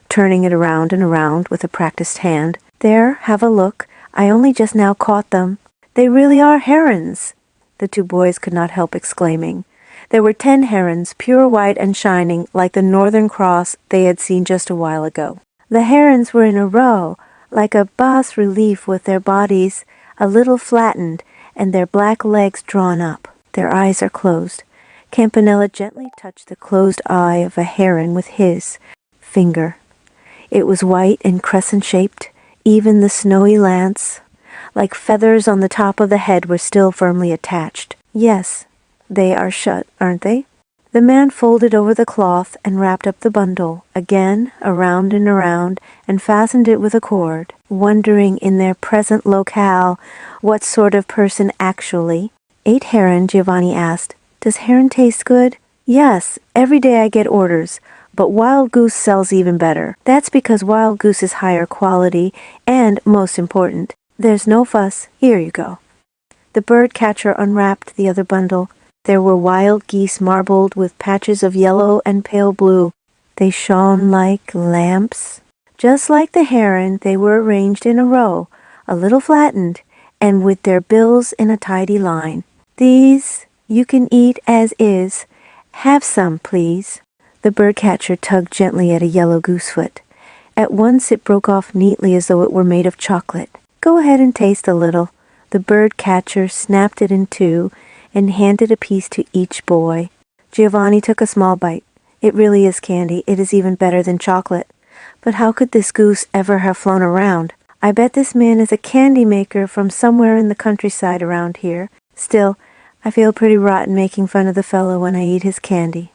turning it around and around with a practiced hand. There, have a look. I only just now caught them. They really are herons, the 2 boys could not help exclaiming. There were 10 herons, pure white and shining, like the Northern Cross they had seen just a while ago. The herons were in a row, like a bas-relief, with their bodies a little flattened and their black legs drawn up. Their eyes are closed. Campanella gently touched the closed eye of a heron with his finger. It was white and crescent-shaped, even the snowy lance, like feathers on the top of the head, were still firmly attached. Yes, they are shut, aren't they? The man folded over the cloth and wrapped up the bundle, again, around and around, and fastened it with a cord, wondering in their present locale what sort of person actually ate heron. Giovanni asked. Does heron taste good? Yes, every day I get orders, but wild goose sells even better. That's because wild goose is higher quality, and, most important, there's no fuss. Here you go. The bird catcher unwrapped the other bundle. There were wild geese marbled with patches of yellow and pale blue. They shone like lamps. Just like the heron, they were arranged in a row, a little flattened, and with their bills in a tidy line. These you can eat as is. Have some, please. The birdcatcher tugged gently at a yellow goosefoot. At once it broke off neatly as though it were made of chocolate. Go ahead and taste a little. The birdcatcher snapped it in two and handed a piece to each boy. Giovanni took a small bite. It really is candy. It is even better than chocolate. But how could this goose ever have flown around? I bet this man is a candy maker from somewhere in the countryside around here. Still, I feel pretty rotten making fun of the fellow when I eat his candy.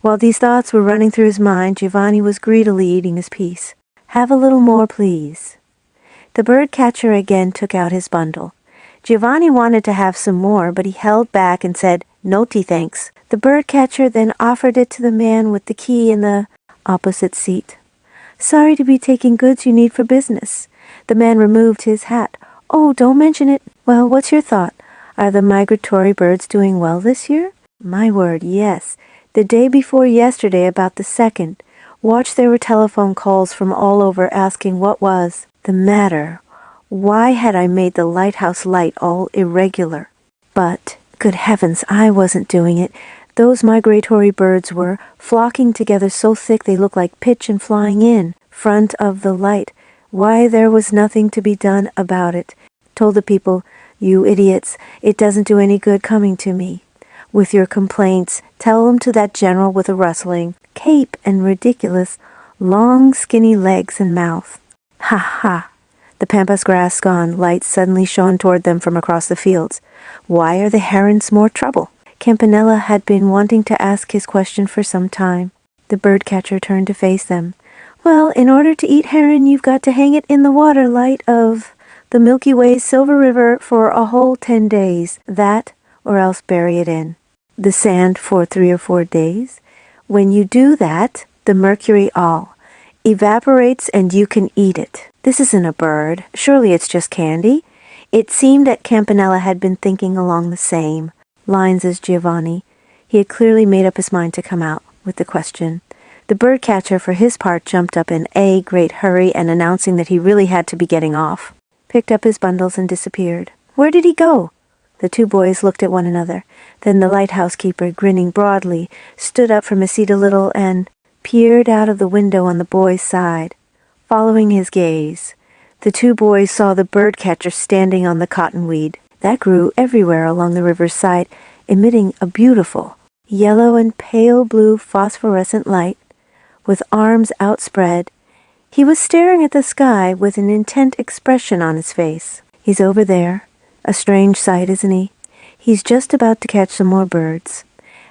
While these thoughts were running through his mind, Giovanni was greedily eating his piece. Have a little more, please. The birdcatcher again took out his bundle. Giovanni wanted to have some more, but he held back and said, "No tea, thanks." The birdcatcher then offered it to the man with the key in the opposite seat. "Sorry to be taking goods you need for business." The man removed his hat. "Oh, don't mention it. Well, what's your thought? Are the migratory birds doing well this year?" "My word, yes. The day before yesterday, about the 2nd. Watched there were telephone calls from all over asking what was the matter. Why had I made the lighthouse light all irregular? But, good heavens, I wasn't doing it. Those migratory birds were flocking together so thick they looked like pitch and flying in front of the light. Why, there was nothing to be done about it. Told the people, 'You idiots, it doesn't do any good coming to me with your complaints. Tell them to that general with a rustling cape and ridiculous, long, skinny legs and mouth.' Ha ha! The pampas grass gone, lights suddenly shone toward them from across the fields. Why are the herons more trouble?" Campanella had been wanting to ask his question for some time. The birdcatcher turned to face them. "Well, in order to eat heron, you've got to hang it in the water light of the Milky Way Silver River for a whole 10 days. That, or else bury it in the sand for 3 or 4 days. When you do that, the mercury all evaporates and you can eat it." This isn't a bird. Surely it's just candy. It seemed that Campanella had been thinking along the same lines as Giovanni. He had clearly made up his mind to come out with the question. The birdcatcher, for his part, jumped up in a great hurry and, announcing that he really had to be getting off, picked up his bundles and disappeared. Where did he go? The two boys looked at one another. Then the lighthouse keeper, grinning broadly, stood up from his seat a little and peered out of the window on the boy's side. Following his gaze, the two boys saw the birdcatcher standing on the cottonweed that grew everywhere along the river's side, emitting a beautiful yellow and pale blue phosphorescent light, with arms outspread. He was staring at the sky with an intent expression on his face. He's over there. A strange sight, isn't he? He's just about to catch some more birds.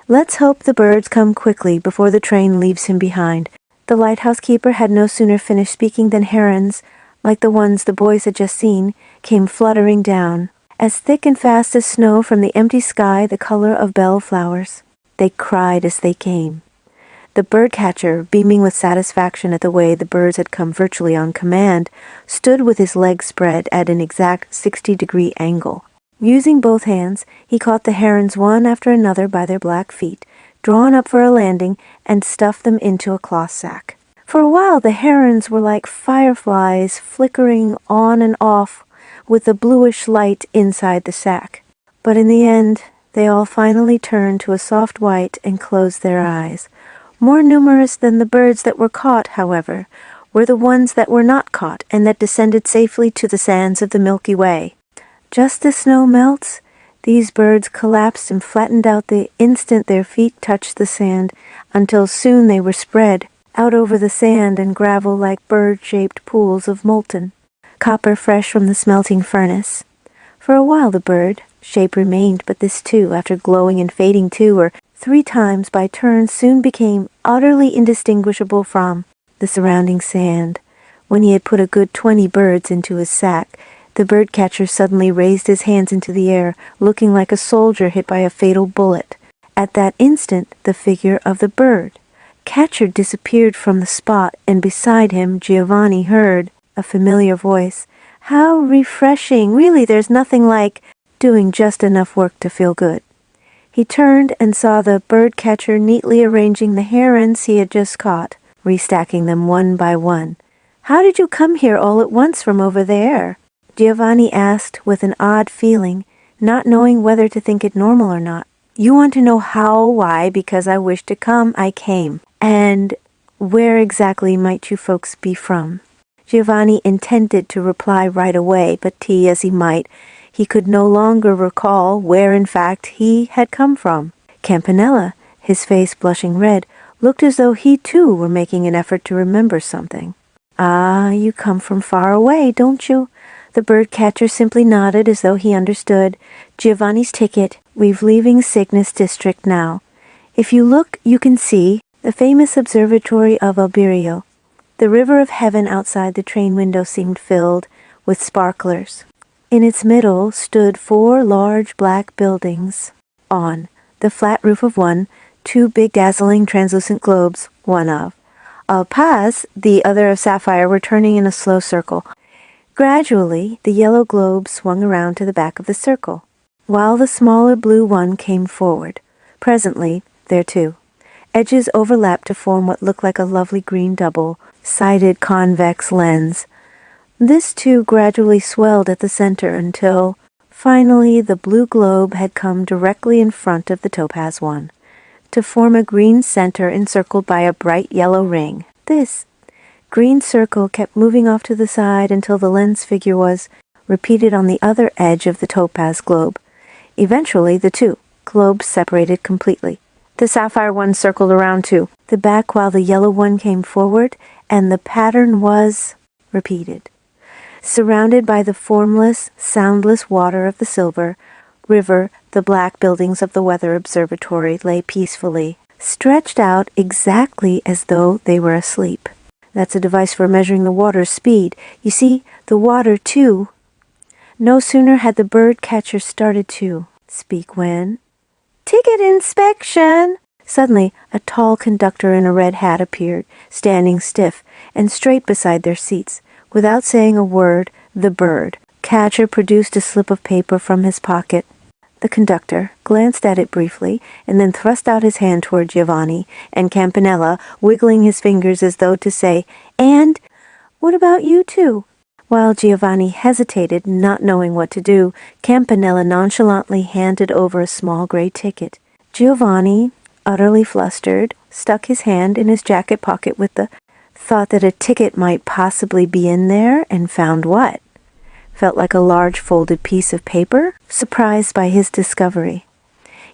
Let's hope the birds come quickly before the train leaves him behind. The lighthouse keeper had no sooner finished speaking than herons, like the ones the boys had just seen, came fluttering down, as thick and fast as snow from the empty sky, the color of bell flowers. They cried as they came. The birdcatcher, beaming with satisfaction at the way the birds had come virtually on command, stood with his legs spread at an exact 60-degree angle. Using both hands, he caught the herons one after another by their black feet, drawn up for a landing, and stuffed them into a cloth sack. For a while the herons were like fireflies flickering on and off with the bluish light inside the sack. But in the end, they all finally turned to a soft white and closed their eyes. More numerous than the birds that were caught, however, were the ones that were not caught and that descended safely to the sands of the Milky Way. Just as snow melts, these birds collapsed and flattened out the instant their feet touched the sand, until soon they were spread out over the sand and gravel like bird-shaped pools of molten. copper fresh from the smelting furnace. For a while the bird shape remained, but this too, after glowing and fading 2 or 3 times by turns, soon became utterly indistinguishable from the surrounding sand. When he had put a good 20 birds into his sack, the bird catcher suddenly raised his hands into the air, looking like a soldier hit by a fatal bullet. At that instant, the figure of the bird catcher disappeared from the spot, and beside him Giovanni heard a familiar voice. How refreshing! Really, there's nothing like doing just enough work to feel good. He turned and saw the bird catcher neatly arranging the herons he had just caught, restacking them one by one. How did you come here all at once from over there? Giovanni asked with an odd feeling, not knowing whether to think it normal or not. You want to know how, why, because I wish to come, I came. And where exactly might you folks be from? Giovanni intended to reply right away, but tea as he might, he could no longer recall where in fact he had come from. Campanella, his face blushing red, looked as though he too were making an effort to remember something. Ah, you come from far away, don't you? The bird catcher simply nodded as though he understood. Giovanni's ticket. We've leaving Cygnus district now. If you look, you can see the famous observatory of Albireo. The river of heaven outside the train window seemed filled with sparklers. In its middle stood 4 large black buildings. On the flat roof of one, 2 big dazzling translucent globes, one of Paz, the other of sapphire, were turning in a slow circle. Gradually, the yellow globe swung around to the back of the circle, while the smaller blue one came forward. Presently, there too, edges overlapped to form what looked like a lovely green double-sided convex lens. This too gradually swelled at the center until, finally, the blue globe had come directly in front of the topaz one, to form a green center encircled by a bright yellow ring. This green circle kept moving off to the side until the lens figure was repeated on the other edge of the topaz globe. Eventually, the 2 globes separated completely. The sapphire one circled around too, the back while the yellow one came forward, and the pattern was repeated. Surrounded by the formless, soundless water of the silver river, the black buildings of the weather observatory lay peacefully, stretched out exactly as though they were asleep. That's a device for measuring the water's speed. You see, the water, too. No sooner had the bird catcher started to speak when... Ticket inspection! Suddenly, a tall conductor in a red hat appeared, standing stiff and straight beside their seats. Without saying a word, the bird catcher produced a slip of paper from his pocket. The conductor glanced at it briefly, and then thrust out his hand toward Giovanni and Campanella, wiggling his fingers as though to say, "And what about you too?" While Giovanni hesitated, not knowing what to do, Campanella nonchalantly handed over a small gray ticket. Giovanni, utterly flustered, stuck his hand in his jacket pocket with the thought that a ticket might possibly be in there, and found what? Felt like a large folded piece of paper, surprised by his discovery.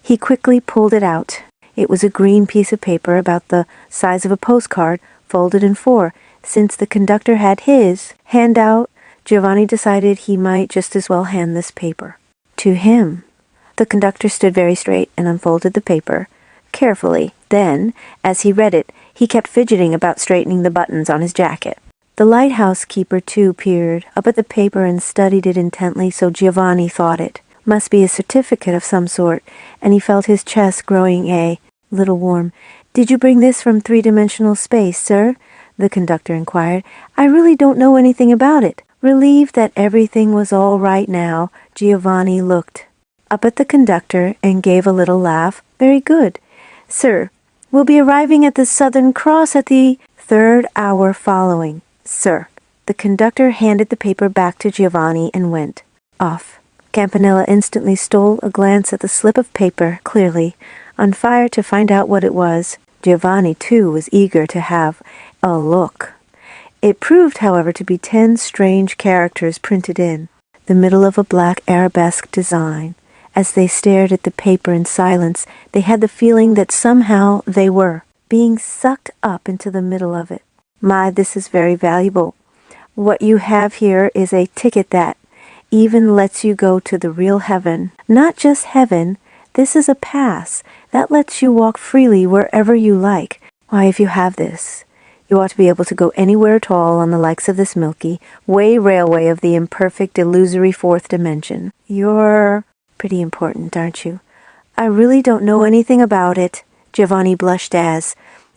He quickly pulled it out. It was a green piece of paper about the size of a postcard, folded in 4. Since the conductor had his handout, Giovanni decided he might just as well hand this paper to him. The conductor stood very straight and unfolded the paper carefully. Then, as he read it, he kept fidgeting about straightening the buttons on his jacket. The lighthouse keeper, too, peered up at the paper and studied it intently, so Giovanni thought it must be a certificate of some sort, and he felt his chest growing a little warm. "Did you bring this from 3-dimensional space, sir?" the conductor inquired. "I really don't know anything about it." Relieved that everything was all right now, Giovanni looked up at the conductor and gave a little laugh. "Very good. Sir, we'll be arriving at the Southern Cross at the 3rd hour following. Sir." The conductor handed the paper back to Giovanni and went off. Campanella instantly stole a glance at the slip of paper, clearly on fire to find out what it was. Giovanni, too, was eager to have a look. It proved, however, to be 10 strange characters printed in the middle of a black arabesque design. As they stared at the paper in silence, they had the feeling that somehow they were being sucked up into the middle of it. "My, this is very valuable. What you have here is a ticket that even lets you go to the real heaven. Not just heaven, this is a pass that lets you walk freely wherever you like. Why, if you have this, you ought to be able to go anywhere at all on the likes of this Milky Way railway of the imperfect, illusory fourth dimension. You're pretty important, aren't you? I really don't know anything about it, Giovanni blushed as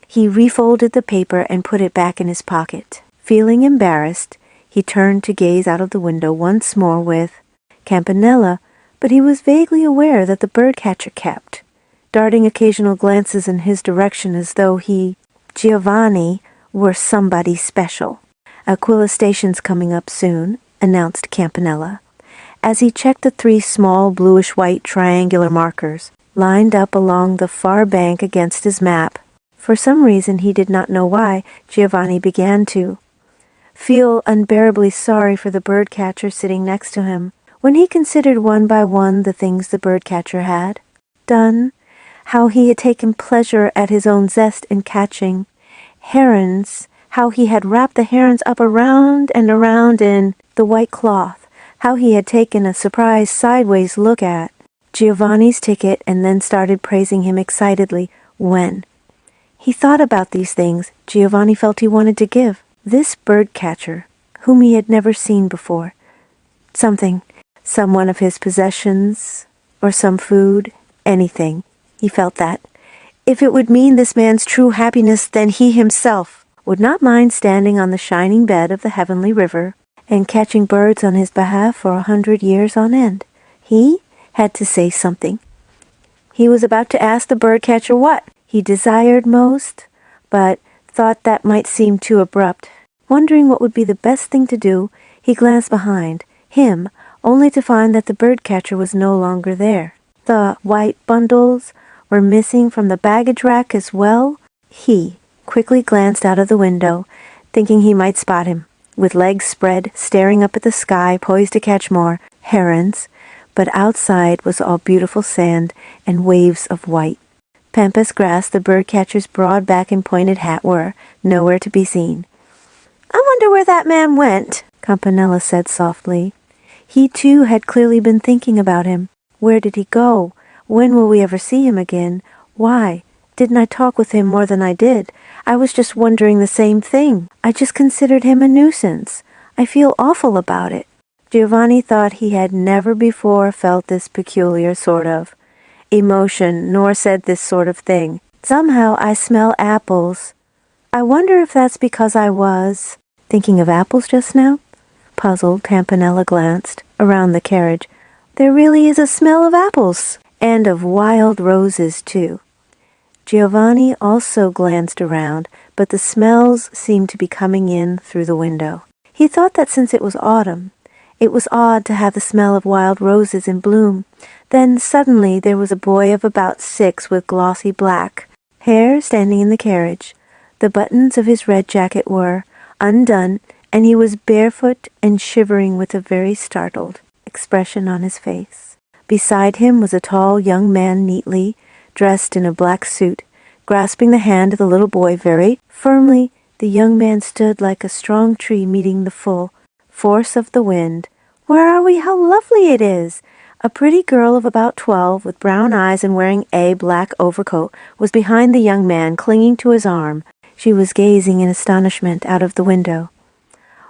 he refolded the paper and put it back in his pocket. Feeling embarrassed, he turned to gaze out of the window once more with Campanella, but he was vaguely aware that the birdcatcher kept, darting occasional glances in his direction as though he, Giovanni, were somebody special. Aquila Station's coming up soon, announced Campanella, as he checked the 3 small bluish-white triangular markers lined up along the far bank against his map. For some reason he did not know why, Giovanni began to feel unbearably sorry for the birdcatcher sitting next to him when he considered one by one the things the birdcatcher had done, how he had taken pleasure at his own zest in catching herons, how he had wrapped the herons up around and around in the white cloth, how he had taken a surprised sideways look at Giovanni's ticket and then started praising him excitedly when he thought about these things. Giovanni felt he wanted to give this birdcatcher, whom he had never seen before, something, some one of his possessions, or some food, anything. He felt that, if it would mean this man's true happiness, then he himself would not mind standing on the shining bed of the heavenly river and catching birds on his behalf for 100 years on end. He had to say something. He was about to ask the birdcatcher what he desired most, but thought that might seem too abrupt. Wondering what would be the best thing to do, he glanced behind him, only to find that the birdcatcher was no longer there. The white bundles were missing from the baggage rack as well. He quickly glanced out of the window, thinking he might spot him, with legs spread, staring up at the sky, poised to catch more herons, but outside was all beautiful sand and waves of white. Pampas grass, the birdcatcher's broad back and pointed hat were nowhere to be seen. "I wonder where that man went," Campanella said softly. He too had clearly been thinking about him. Where did he go? When will we ever see him again? Why didn't I talk with him more than I did? I was just wondering the same thing. I just considered him a nuisance. I feel awful about it. Giovanni thought he had never before felt this peculiar sort of emotion, nor said this sort of thing. Somehow I smell apples. I wonder if that's because I was thinking of apples just now? Puzzled, Campanella glanced around the carriage. There really is a smell of apples, and of wild roses, too. Giovanni also glanced around, but the smells seemed to be coming in through the window. He thought that since it was autumn, it was odd to have the smell of wild roses in bloom. Then suddenly there was a boy of about 6 with glossy black hair standing in the carriage. The buttons of his red jacket were undone, and he was barefoot and shivering with a very startled expression on his face. Beside him was a tall young man neatly dressed in a black suit. Grasping the hand of the little boy very firmly, the young man stood like a strong tree meeting the full force of the wind. "Where are we? How lovely it is!" A pretty girl of about 12, with brown eyes and wearing a black overcoat, was behind the young man, clinging to his arm. She was gazing in astonishment out of the window.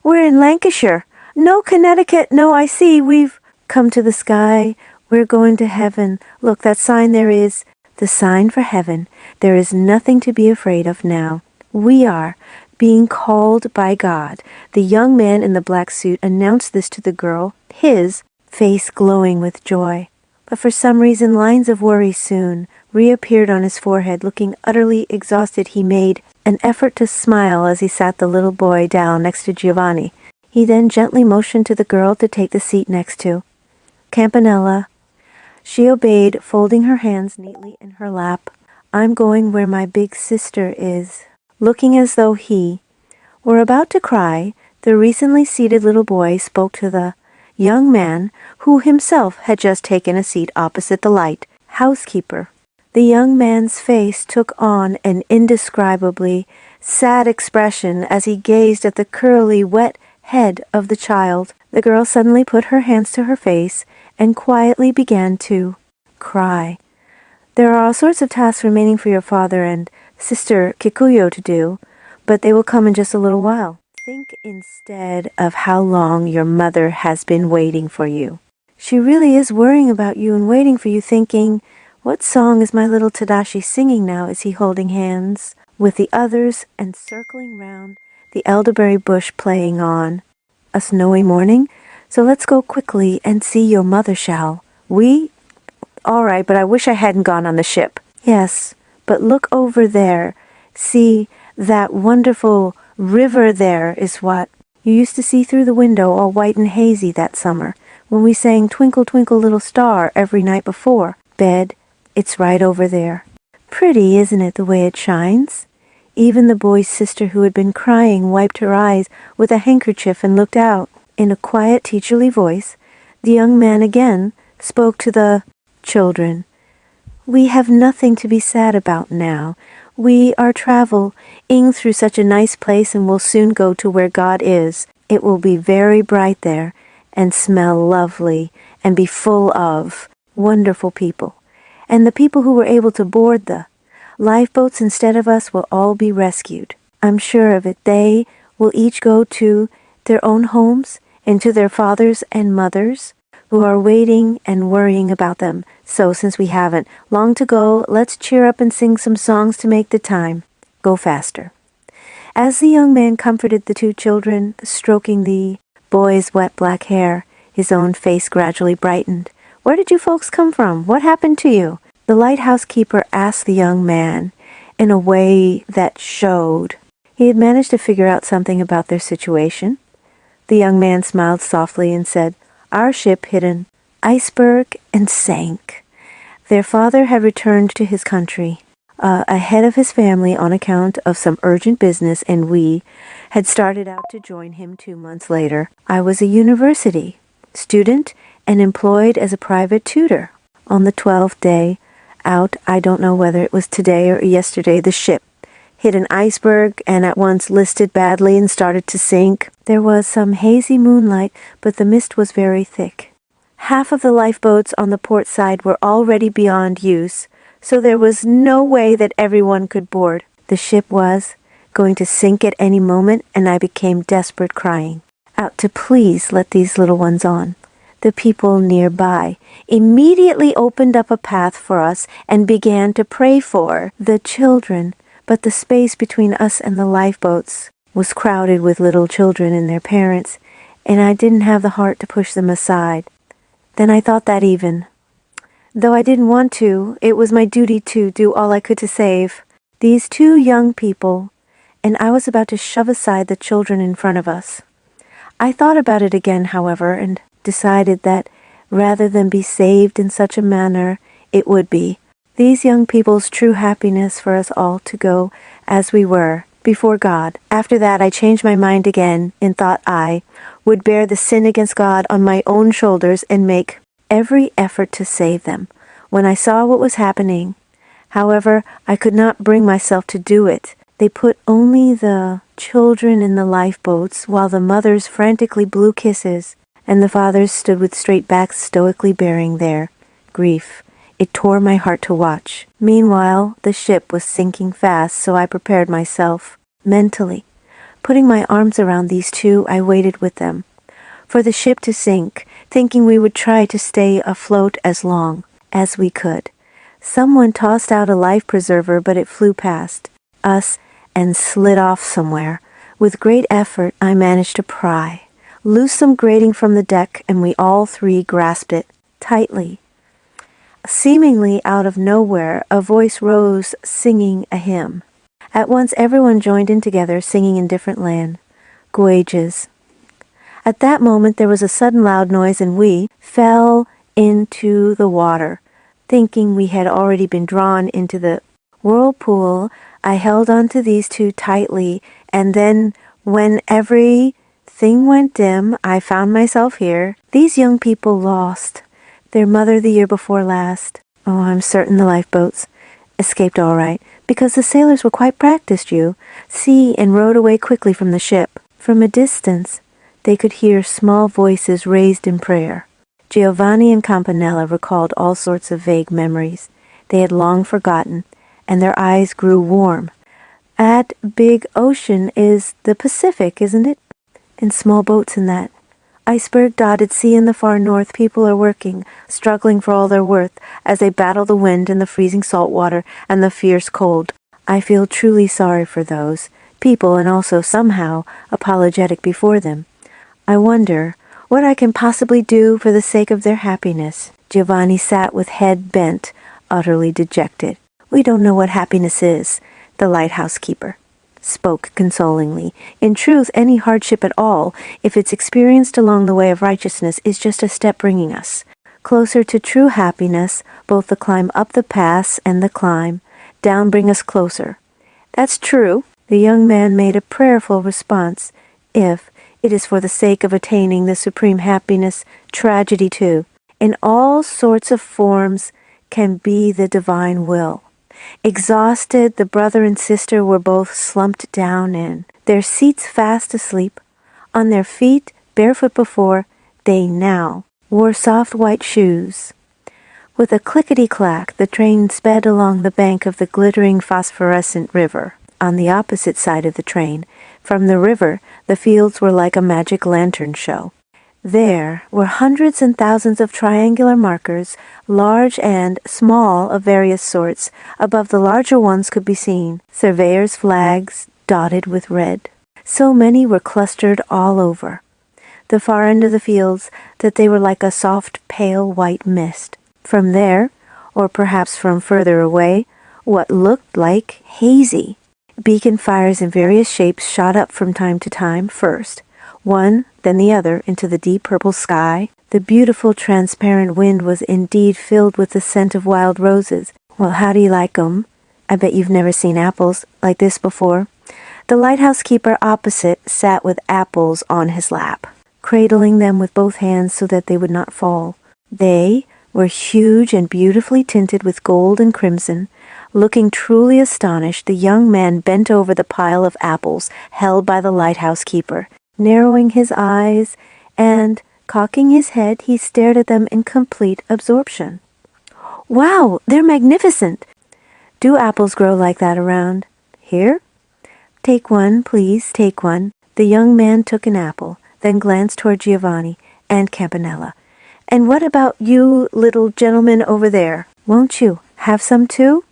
"We're in Lancashire. No, Connecticut. No, I see. We've come to the sky. We're going to heaven. Look, that sign there is the sign for heaven. There is nothing to be afraid of now. We are being called by God." The young man in the black suit announced this to the girl, his face glowing with joy. But for some reason lines of worry soon reappeared on his forehead. Looking utterly exhausted, he made an effort to smile as he sat the little boy down next to Giovanni. He then gently motioned to the girl to take the seat next to Campanella. She obeyed, folding her hands neatly in her lap. "I'm going where my big sister is." Looking as though he were about to cry, the recently seated little boy spoke to the young man, who himself had just taken a seat opposite the light housekeeper. The young man's face took on an indescribably sad expression as he gazed at the curly, wet head of the child. The girl suddenly put her hands to her face and quietly began to cry. There are all sorts of tasks remaining for your father and Sister Kikuyo to do, but they will come in just a little while. Think instead of how long your mother has been waiting for you. She really is worrying about you and waiting for you, thinking, what song is my little Tadashi singing now? Is he holding hands with the others and circling round the elderberry bush playing on a snowy morning? So let's go quickly and see your mother, shall we? All right, but I wish I hadn't gone on the ship. Yes, but look over there. See, that wonderful river there is what you used to see through the window, all white and hazy that summer, when we sang Twinkle, Twinkle, Little Star every night before bed. It's right over there. Pretty, isn't it, the way it shines? Even the boy's sister, who had been crying, wiped her eyes with a handkerchief and looked out. In a quiet, teacherly voice, the young man again spoke to the children. We have nothing to be sad about now. We are traveling through such a nice place and will soon go to where God is. It will be very bright there and smell lovely and be full of wonderful people. And the people who were able to board the lifeboats instead of us will all be rescued. I'm sure of it. They will each go to their own homes and to their fathers and mothers who are waiting and worrying about them. So since we haven't long to go, let's cheer up and sing some songs to make the time go faster. As the young man comforted the two children, stroking the boy's wet black hair, his own face gradually brightened. Where did you folks come from? What happened to you? The lighthouse keeper asked the young man in a way that showed he had managed to figure out something about their situation. The young man smiled softly and said, our ship hit an iceberg and sank. Their father had returned to his country ahead of his family on account of some urgent business, and we had started out to join him 2 months later. I was a university student and employed as a private tutor. On the 12th day out, I don't know whether it was today or yesterday, the ship hit an iceberg and at once listed badly and started to sink. There was some hazy moonlight, but the mist was very thick. Half of the lifeboats on the port side were already beyond use, so there was no way that everyone could board. The ship was going to sink at any moment, and I became desperate, crying out to please let these little ones on. The people nearby immediately opened up a path for us and began to pray for the children. But the space between us and the lifeboats was crowded with little children and their parents, and I didn't have the heart to push them aside. Then I thought that even though I didn't want to, it was my duty to do all I could to save these two young people, and I was about to shove aside the children in front of us. I thought about it again, however, and decided that rather than be saved in such a manner, it would be these young people's true happiness for us all to go as we were before God. After that, I changed my mind again and thought I would bear the sin against God on my own shoulders and make every effort to save them. When I saw what was happening, however, I could not bring myself to do it. They put only the children in the lifeboats while the mothers frantically blew kisses and the fathers stood with straight backs stoically bearing their grief. It tore my heart to watch. Meanwhile, the ship was sinking fast, so I prepared myself mentally. Putting my arms around these two, I waited with them for the ship to sink, thinking we would try to stay afloat as long as we could. Someone tossed out a life preserver, but it flew past us and slid off somewhere. With great effort, I managed to pry loose some grating from the deck, and we all three grasped it tightly. Seemingly out of nowhere, a voice rose singing a hymn. At once everyone joined in together, singing in different languages. At that moment there was a sudden loud noise, and we fell into the water. Thinking we had already been drawn into the whirlpool, I held on to these two tightly, and then when everything went dim, I found myself here. These young people lost their mother the year before last. Oh, I'm certain the lifeboats escaped all right, because the sailors were quite practiced, you see, and rowed away quickly from the ship. From a distance, They could hear small voices raised in prayer. Giovanni and Campanella recalled all sorts of vague memories they had long forgotten, and their eyes grew warm. That big ocean is the Pacific, isn't it? And small boats in that. Iceberg-dotted sea in the far north, people are working, struggling for all they're worth, as they battle the wind and the freezing salt water and the fierce cold. I feel truly sorry for those people, and also somehow apologetic before them. I wonder what I can possibly do for the sake of their happiness. Giovanni sat with head bent, utterly dejected. We don't know what happiness is, the lighthouse keeper spoke consolingly. In truth, any hardship at all, if it's experienced along the way of righteousness, is just a step bringing us closer to true happiness. Both the climb up the pass and the climb down bring us closer. That's true. The young man made a prayerful response. If it is for the sake of attaining the supreme happiness, tragedy too, in all sorts of forms, can be the divine will. Exhausted, the brother and sister were both slumped down in their seats fast asleep. On their feet, barefoot before, they now wore soft white shoes. With a clickety-clack, the train sped along the bank of the glittering phosphorescent river. On the opposite side of the train, from the river, the fields were like a magic lantern show. There were hundreds and thousands of triangular markers, large and small of various sorts. Above the larger ones could be seen surveyors' flags dotted with red. So many were clustered all over the far end of the fields that they were like a soft, pale white mist. From there, or perhaps from further away, what looked like hazy beacon fires in various shapes shot up from time to time, first one, then the other, into the deep purple sky. The beautiful transparent wind was indeed filled with the scent of wild roses. Well, how do you like 'em? I bet you've never seen apples like this before. The lighthouse keeper opposite sat with apples on his lap, cradling them with both hands so that they would not fall. They were huge and beautifully tinted with gold and crimson. Looking truly astonished, the young man bent over the pile of apples held by the lighthouse keeper. Narrowing his eyes and cocking his head, he stared at them in complete absorption. Wow, they're magnificent! Do apples grow like that around here? Take one, please, take one. The young man took an apple, then glanced toward Giovanni and Campanella. And what about you, little gentleman over there? Won't you have some too?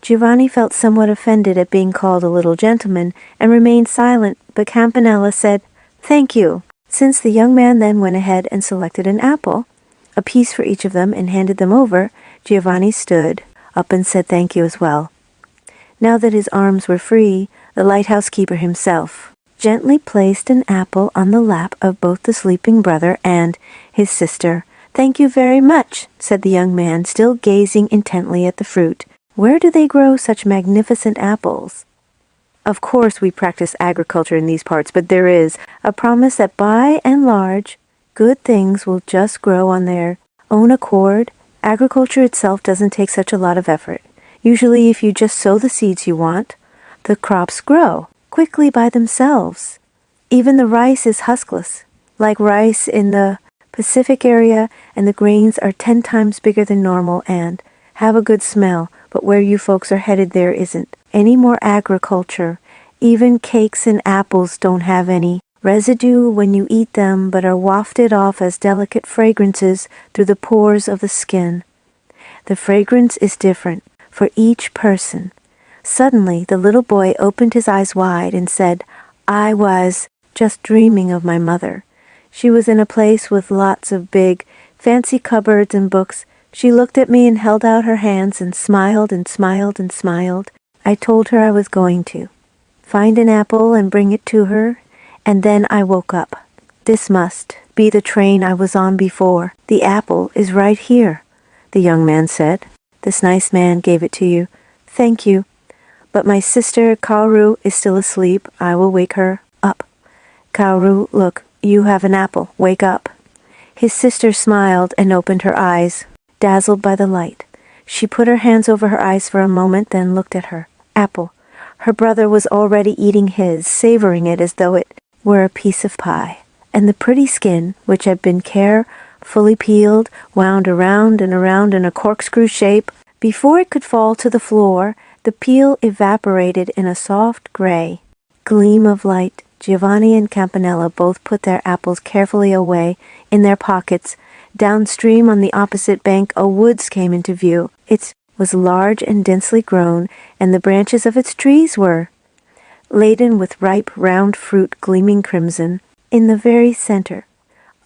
Giovanni felt somewhat offended at being called a little gentleman and remained silent, but Campanella said, "Thank you." Since the young man then went ahead and selected an apple, a piece for each of them, and handed them over, Giovanni stood up and said thank you as well. Now that his arms were free, the lighthouse keeper himself gently placed an apple on the lap of both the sleeping brother and his sister. "Thank you very much," said the young man, still gazing intently at the fruit. "Where do they grow such magnificent apples?" Of course we practice agriculture in these parts, but there is a promise that by and large, good things will just grow on their own accord. Agriculture itself doesn't take such a lot of effort. Usually if you just sow the seeds you want, the crops grow quickly by themselves. Even the rice is huskless, like rice in the Pacific area, and the grains are 10 times bigger than normal and have a good smell, but where you folks are headed there isn't any more agriculture. Even cakes and apples don't have any residue when you eat them, but are wafted off as delicate fragrances through the pores of the skin. The fragrance is different for each person. Suddenly, the little boy opened his eyes wide and said, "I was just dreaming of my mother. She was in a place with lots of big, fancy cupboards and books. She looked at me and held out her hands and smiled and smiled and smiled. I told her I was going to find an apple and bring it to her, and then I woke up. This must be the train I was on before. The apple is right here," the young man said. "This nice man gave it to you. Thank you. But my sister Kaoru is still asleep. I will wake her up. Kaoru, look, you have an apple. Wake up." His sister smiled and opened her eyes, dazzled by the light. She put her hands over her eyes for a moment, then looked at her apple. Her brother was already eating his, savoring it as though it were a piece of pie. and the pretty skin, which had been carefully peeled, wound around and around in a corkscrew shape. Before it could fall to the floor, the peel evaporated in a soft gray gleam of light. Giovanni and Campanella both put their apples carefully away in their pockets. Downstream on the opposite bank a woods came into view. It was large and densely grown, and the branches of its trees were laden with ripe round fruit gleaming crimson. In the very center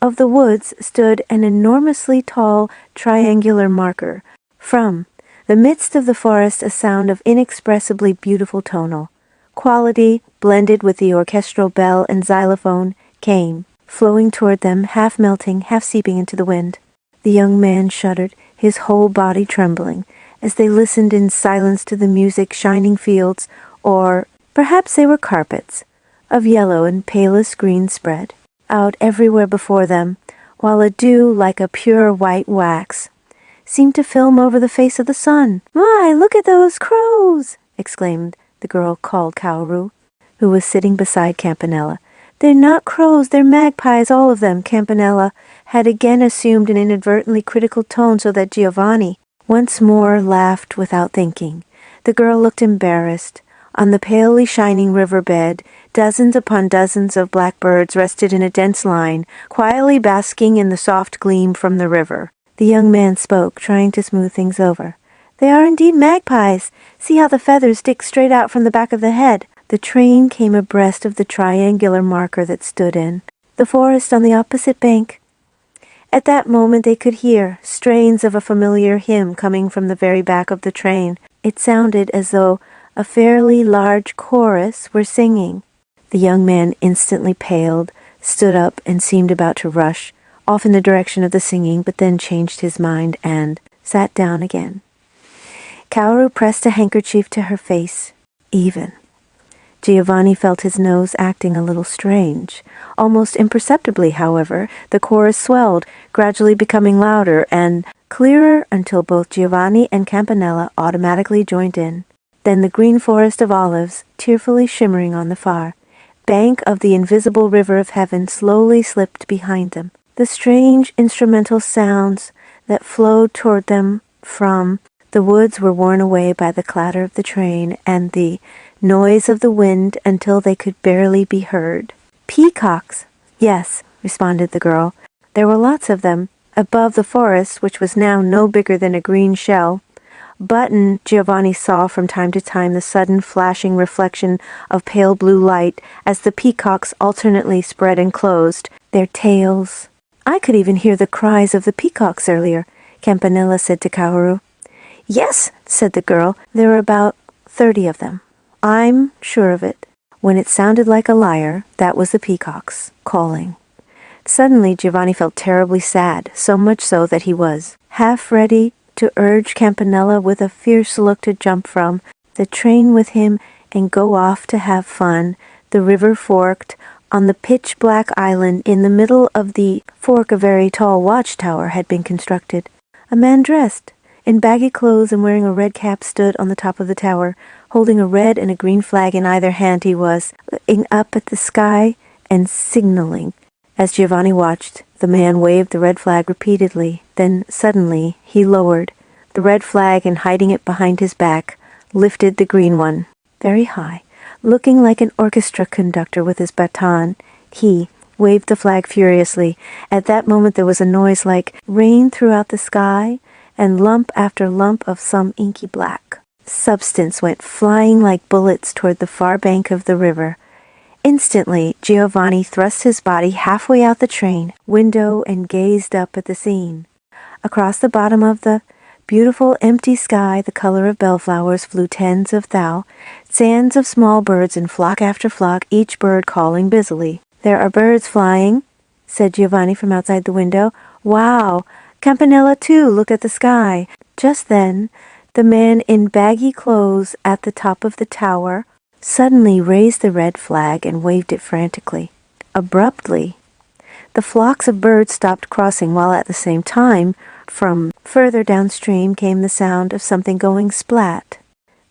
of the woods stood an enormously tall triangular marker. From the midst of the forest a sound of inexpressibly beautiful tonal quality, blended with the orchestral bell and xylophone, came, flowing toward them, half melting, half seeping into the wind. The young man shuddered, his whole body trembling, as they listened in silence to the music. Shining fields, or perhaps they were carpets, of yellow and palest green spread out everywhere before them, while a dew like a pure white wax seemed to film over the face of the sun. "My, look at those crows!" exclaimed the girl called Kaoru, who was sitting beside Campanella. "They're not crows, they're magpies, all of them." Campanella had again assumed an inadvertently critical tone so that Giovanni once more laughed without thinking. The girl looked embarrassed. On the palely shining riverbed, dozens upon dozens of blackbirds rested in a dense line, quietly basking in the soft gleam from the river. The young man spoke, trying to smooth things over. "They are indeed magpies. See how the feathers stick straight out from the back of the head." The train came abreast of the triangular marker that stood in the forest on the opposite bank. At that moment they could hear strains of a familiar hymn coming from the very back of the train. It sounded as though a fairly large chorus were singing. The young man instantly paled, stood up, and seemed about to rush off in the direction of the singing, but then changed his mind and sat down again. Kaoru pressed a handkerchief to her face. Even. Giovanni felt his nose acting a little strange. Almost imperceptibly, however, the chorus swelled, gradually becoming louder and clearer until both Giovanni and Campanella automatically joined in. Then the green forest of olives, tearfully shimmering on the far bank of the invisible river of heaven, slowly slipped behind them. The strange instrumental sounds that flowed toward them from the woods were worn away by the clatter of the train and the noise of the wind until they could barely be heard. "Peacocks!" "Yes," responded the girl. There were lots of them. Above the forest, which was now no bigger than a green shell, Button Giovanni saw from time to time the sudden flashing reflection of pale blue light as the peacocks alternately spread and closed their tails. "I could even hear the cries of the peacocks earlier," Campanella said to Kaoru. "Yes," said the girl, "there were about 30 of them. I'm sure of it." When it sounded like a lyre, that was the peacocks calling. Suddenly Giovanni felt terribly sad, so much so that he was half ready to urge Campanella with a fierce look to jump from the train with him and go off to have fun. The river forked. On the pitch-black island in the middle of the fork a very tall watchtower had been constructed. A man dressed in baggy clothes and wearing a red cap stood on the top of the tower. Holding a red and a green flag in either hand, he was looking up at the sky and signaling. As Giovanni watched, the man waved the red flag repeatedly. Then suddenly he lowered the red flag and, hiding it behind his back, lifted the green one very high. Looking like an orchestra conductor with his baton, he waved the flag furiously. At that moment there was a noise like rain throughout the sky, and lump after lump of some inky black substance went flying like bullets toward the far bank of the river. Instantly, Giovanni thrust his body halfway out the train window and gazed up at the scene. Across the bottom of the beautiful empty sky, the color of bellflowers, flew tens of sands of small birds in flock after flock, each bird calling busily. "There are birds flying," said Giovanni from outside the window. "Wow!" Campanella, too, looked at the sky. Just then, the man in baggy clothes at the top of the tower suddenly raised the red flag and waved it frantically. Abruptly, the flocks of birds stopped crossing, while at the same time, from further downstream came the sound of something going splat.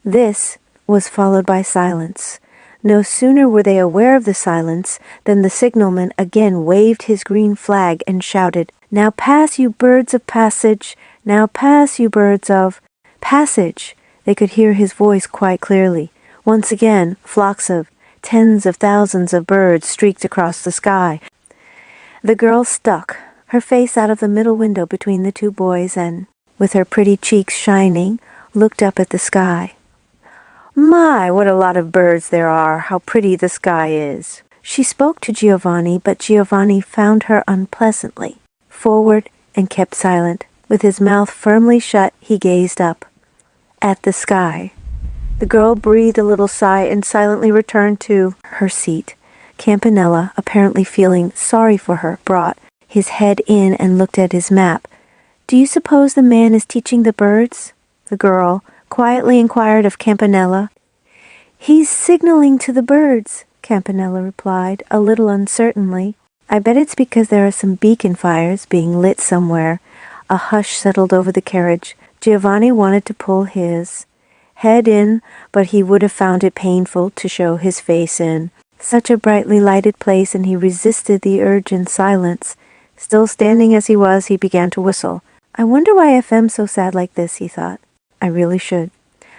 This was followed by silence. No sooner were they aware of the silence than the signalman again waved his green flag and shouted, "Now pass, you birds of passage! Now pass, you birds of passage!" They could hear his voice quite clearly. Once again, flocks of tens of thousands of birds streaked across the sky. The girl stuck her face out of the middle window between the two boys and, with her pretty cheeks shining, looked up at the sky. "My, what a lot of birds there are! How pretty the sky is!" She spoke to Giovanni, but Giovanni found her unpleasantly forward and kept silent. With his mouth firmly shut, he gazed up at the sky. The girl breathed a little sigh and silently returned to her seat. Campanella, apparently feeling sorry for her, brought his head in and looked at his map. "Do you suppose the man is teaching the birds?" The girl quietly inquired of Campanella. "He's signaling to the birds," Campanella replied, a little uncertainly. "I bet it's because there are some beacon fires being lit somewhere." A hush settled over the carriage. Giovanni wanted to pull his head in, but he would have found it painful to show his face in such a brightly lighted place, and he resisted the urge in silence. Still standing as he was, he began to whistle. "I wonder why FM's so sad like this," he thought. "I really should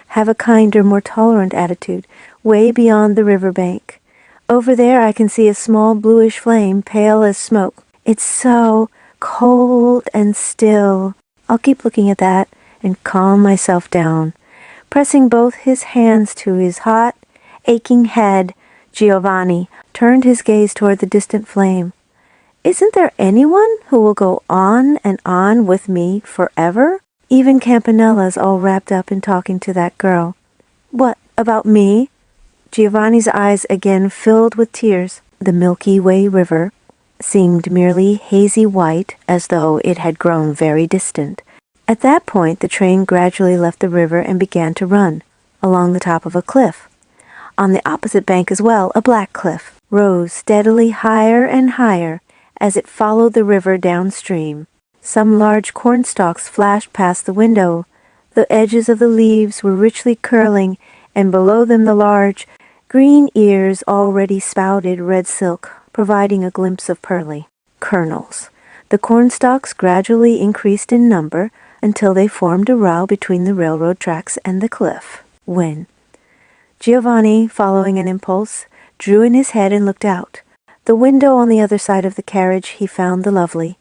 have a kinder, more tolerant attitude, way beyond the riverbank. Over there I can see a small bluish flame, pale as smoke. It's so cold and still. I'll keep looking at that and calm myself down." Pressing both his hands to his hot, aching head, Giovanni turned his gaze toward the distant flame. "Isn't there anyone who will go on and on with me forever? Even Campanella's all wrapped up in talking to that girl." "What, about me?" Giovanni's eyes again filled with tears. The Milky Way River seemed merely hazy white, as though it had grown very distant. At that point, the train gradually left the river and began to run along the top of a cliff. On the opposite bank as well, a black cliff rose steadily higher and higher as it followed the river downstream. Some large cornstalks flashed past the window. The edges of the leaves were richly curling, and below them the large green ears already spouted red silk, providing a glimpse of pearly kernels. The cornstalks gradually increased in number until they formed a row between the railroad tracks and the cliff, when Giovanni, following an impulse, drew in his head and looked out. The window on the other side of the carriage he found the lovely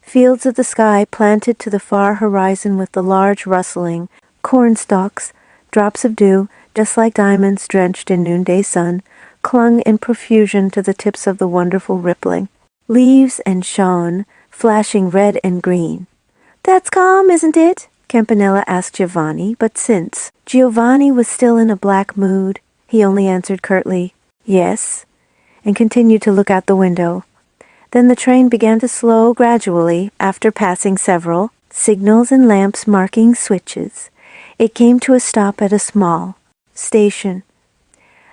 fields of the sky planted to the far horizon with the large rustling cornstalks. Drops of dew, just like diamonds drenched in noonday sun, clung in profusion to the tips of the wonderful rippling leaves and shone, flashing red and green. "That's calm, isn't it?" Campanella asked Giovanni, but since Giovanni was still in a black mood, he only answered curtly, "Yes," and continued to look out the window. Then the train began to slow gradually, after passing several signals and lamps marking switches. It came to a stop at a small station.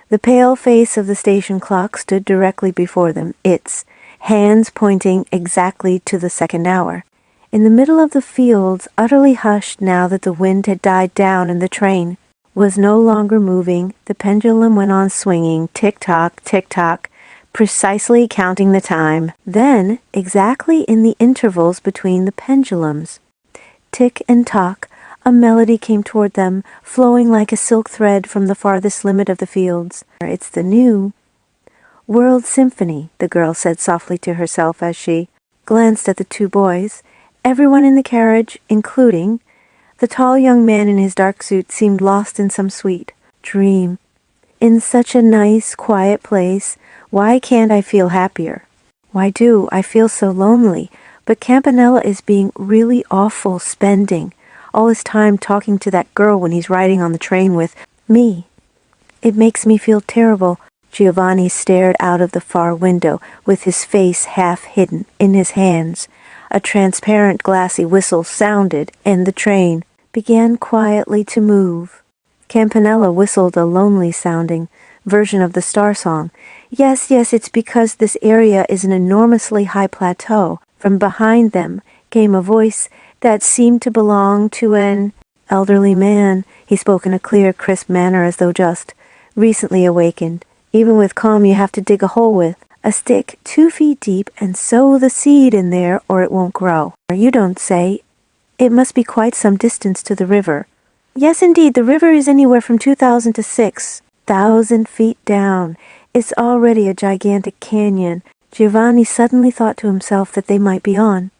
The pale face of the station clock stood directly before them, its hands pointing exactly to the second hour. In the middle of the fields, utterly hushed now that the wind had died down and the train was no longer moving, the pendulum went on swinging, tick-tock, precisely counting the time. Then, exactly in the intervals between the pendulums, tick and tock, a melody came toward them, flowing like a silk thread from the farthest limit of the fields. "It's the new World Symphony," the girl said softly to herself as she glanced at the two boys. Everyone in the carriage, including the tall young man in his dark suit, seemed lost in some sweet dream. "In such a nice, quiet place. Why can't I feel happier? Why do I feel so lonely? But Campanella is being really awful, spending all his time talking to that girl when he's riding on the train with me. It makes me feel terrible." Giovanni stared out of the far window with his face half hidden in his hands. A transparent glassy whistle sounded, and the train began quietly to move. Campanella whistled a lonely-sounding version of the Star Song. Yes, it's because this area is an enormously high plateau. From behind them came a voice that seemed to belong to an elderly man. He spoke in a clear, crisp manner as though just recently awakened. Even with calm, you have to dig a hole with a stick 2 feet deep and sow the seed in there or it won't grow. You don't say. It must be quite some distance to the river. Yes, indeed, the river is anywhere from 2,000 to 6,000 feet down. It's already a gigantic canyon. Giovanni suddenly thought to himself that they might be on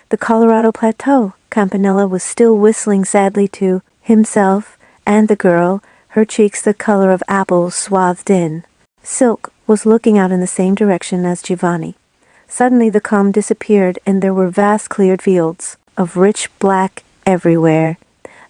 the Colorado Plateau. Campanella was still whistling sadly to himself and the girl, her cheeks the color of apples swathed in. Silk was looking out in the same direction as Giovanni. Suddenly the calm disappeared and there were vast cleared fields of rich black everywhere.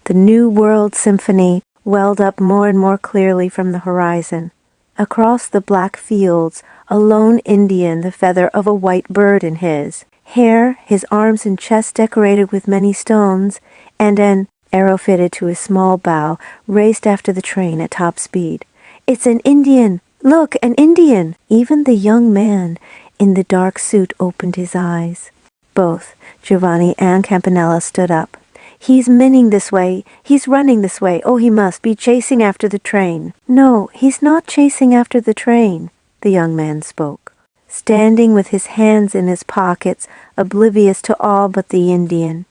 The New World Symphony welled up more and more clearly from the horizon. Across the black fields, a lone Indian, the feather of a white bird in his hair, his arms and chest decorated with many stones, and an arrow fitted to his small bow, raced after the train at top speed. "It's an Indian! Look, an Indian!" Even the young man in the dark suit opened his eyes. Both Giovanni and Campanella stood up. "He's minning this way. He's running this way. Oh, he must be chasing after the train." "No, he's not chasing after the train," the young man spoke, standing with his hands in his pockets, oblivious to all but the Indian.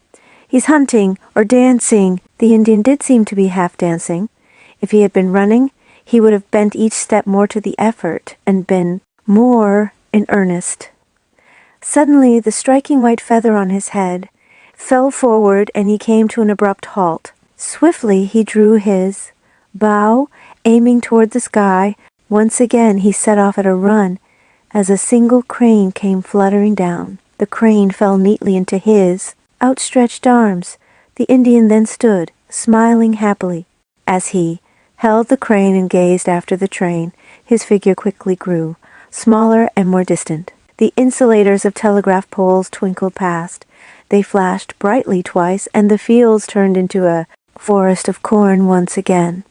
"He's hunting or dancing." The Indian did seem to be half dancing. If he had been running, he would have bent each step more to the effort and been more in earnest. Suddenly, the striking white feather on his head fell forward and he came to an abrupt halt. Swiftly he drew his bow, aiming toward the sky. Once again he set off at a run as a single crane came fluttering down. The crane fell neatly into his outstretched arms. The Indian then stood, smiling happily. As he held the crane and gazed after the train, his figure quickly grew, smaller and more distant. The insulators of telegraph poles twinkled past. They flashed brightly twice, and the fields turned into a forest of corn once again.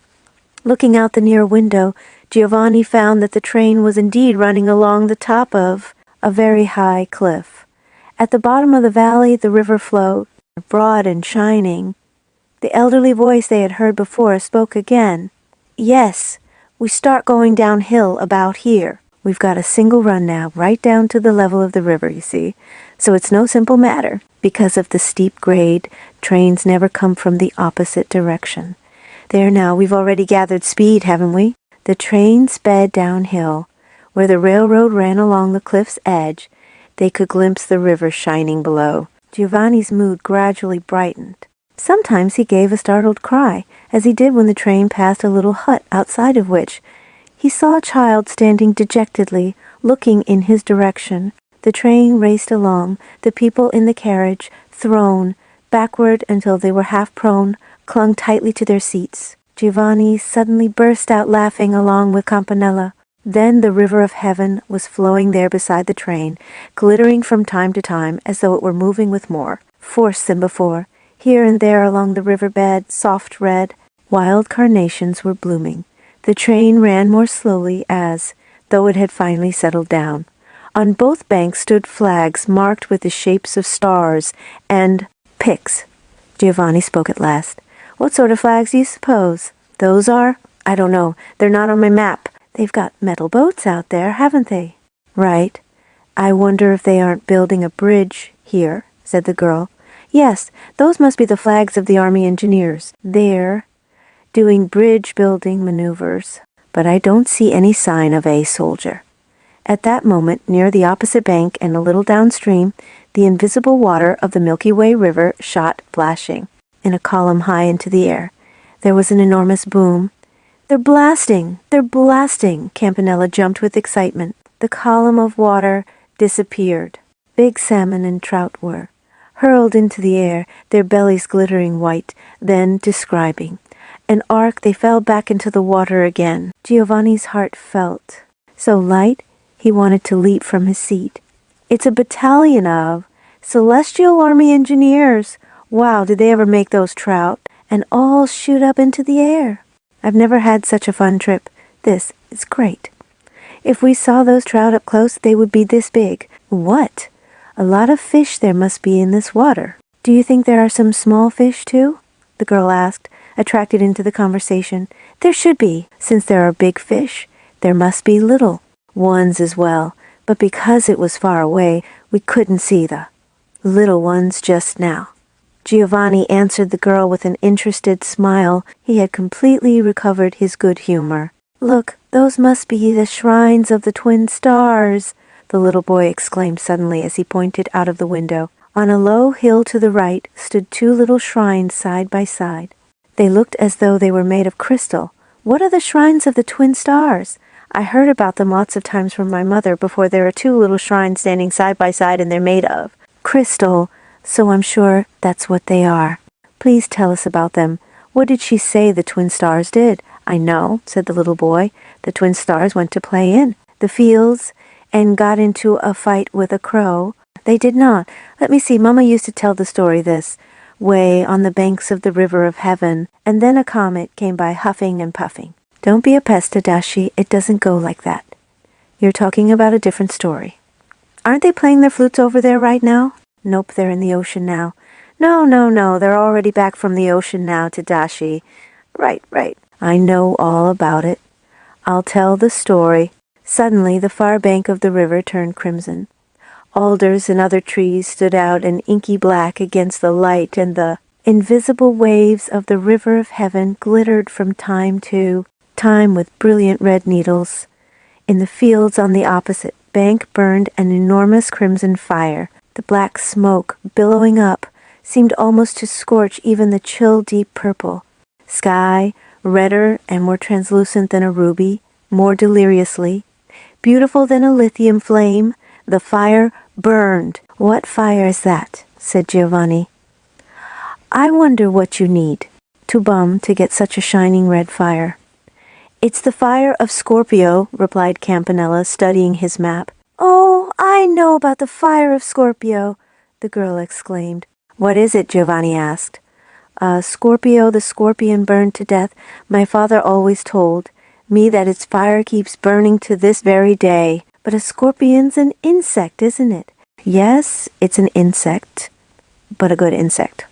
Looking out the near window, Giovanni found that the train was indeed running along the top of a very high cliff. At the bottom of the valley, the river flowed, broad and shining. The elderly voice they had heard before spoke again. "Yes, we start going downhill about here. We've got a single run now, right down to the level of the river, you see. So it's no simple matter. Because of the steep grade, trains never come from the opposite direction. There now, we've already gathered speed, haven't we?" The train sped downhill. Where the railroad ran along the cliff's edge, they could glimpse the river shining below. Giovanni's mood gradually brightened. Sometimes he gave a startled cry, as he did when the train passed a little hut outside of which he saw a child standing dejectedly, looking in his direction. The train raced along, the people in the carriage, thrown backward until they were half prone, clung tightly to their seats. Giovanni suddenly burst out laughing along with Campanella. Then the river of heaven was flowing there beside the train, glittering from time to time as though it were moving with more force than before. Here and there along the riverbed, soft red, wild carnations were blooming. The train ran more slowly as though it had finally settled down. On both banks stood flags marked with the shapes of stars and picks. Giovanni spoke at last. "What sort of flags do you suppose?" "Those are? I don't know. They're not on my map." "They've got metal boats out there, haven't they?" "Right. I wonder if they aren't building a bridge here," said the girl. "Yes, those must be the flags of the Army engineers. They're doing bridge-building maneuvers, but I don't see any sign of a soldier." At that moment, near the opposite bank and a little downstream, the invisible water of the Milky Way River shot flashing in a column high into the air. There was an enormous boom. "They're blasting! They're blasting!" Campanella jumped with excitement. The column of water disappeared. Big salmon and trout were hurled into the air, their bellies glittering white, then describing an arc. They fell back into the water again. Giovanni's heart felt so light he wanted to leap from his seat. "It's a battalion of Celestial Army Engineers. Wow, did they ever make those trout? And all shoot up into the air. I've never had such a fun trip. This is great. If we saw those trout up close, they would be this big. What? A lot of fish there must be in this water." "Do you think there are some small fish, too?" the girl asked, attracted into the conversation. There should be. Since there are big fish, there must be little ones as well. But because it was far away, we couldn't see the little ones just now. Giovanni answered the girl with an interested smile. He had completely recovered his good humor. Look, those must be the shrines of the twin stars, the little boy exclaimed suddenly as he pointed out of the window. On a low hill to the right stood two little shrines side by side. They looked as though they were made of crystal. What are the shrines of the twin stars? I heard about them lots of times from my mother before. There are two little shrines standing side by side and they're made of crystal, so I'm sure that's what they are. Please tell us about them. What did she say the twin stars did? I know, said the little boy. The twin stars went to play in the fields and got into a fight with a crow. They did not. Let me see, Mama used to tell the story this way on the banks of the river of heaven, and then a comet came by huffing and puffing. Don't be a pest, Tadashi. It doesn't go like that. You're talking about a different story. Aren't they playing their flutes over there right now? Nope, they're in the ocean now. No, they're already back from the ocean now, Tadashi. Right. I know all about it. I'll tell the story. Suddenly, the far bank of the river turned crimson. Alders and other trees stood out in inky black against the light, and the invisible waves of the river of heaven glittered from time to time with brilliant red needles. In the fields on the opposite bank burned an enormous crimson fire. The black smoke, billowing up, seemed almost to scorch even the chill deep purple. Sky, redder and more translucent than a ruby, more deliriously, beautiful than a lithium flame, the fire burned. What fire is that? Said Giovanni. I wonder what you need to get such a shining red fire. It's the fire of Scorpio, replied Campanella, studying his map. Oh, I know about the fire of Scorpio, the girl exclaimed. What is it? Giovanni asked. Scorpio the scorpion burned to death. My father always told me that its fire keeps burning to this very day. But a scorpion's an insect, isn't it? Yes, it's an insect, but a good insect.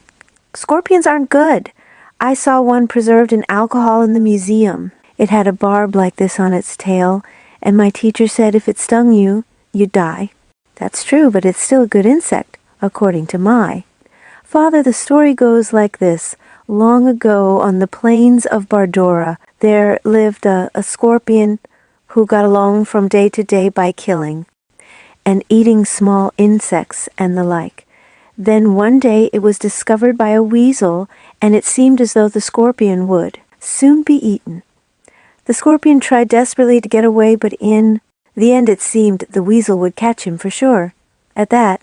Scorpions aren't good. I saw one preserved in alcohol in the museum. It had a barb like this on its tail, and my teacher said if it stung you, you'd die. That's true, but it's still a good insect, according to my. Father, the story goes like this. Long ago, on the plains of Bardora, there lived a scorpion who got along from day to day by killing and eating small insects and the like. Then one day it was discovered by a weasel, and it seemed as though the scorpion would soon be eaten. The scorpion tried desperately to get away, but in the end it seemed the weasel would catch him for sure. At that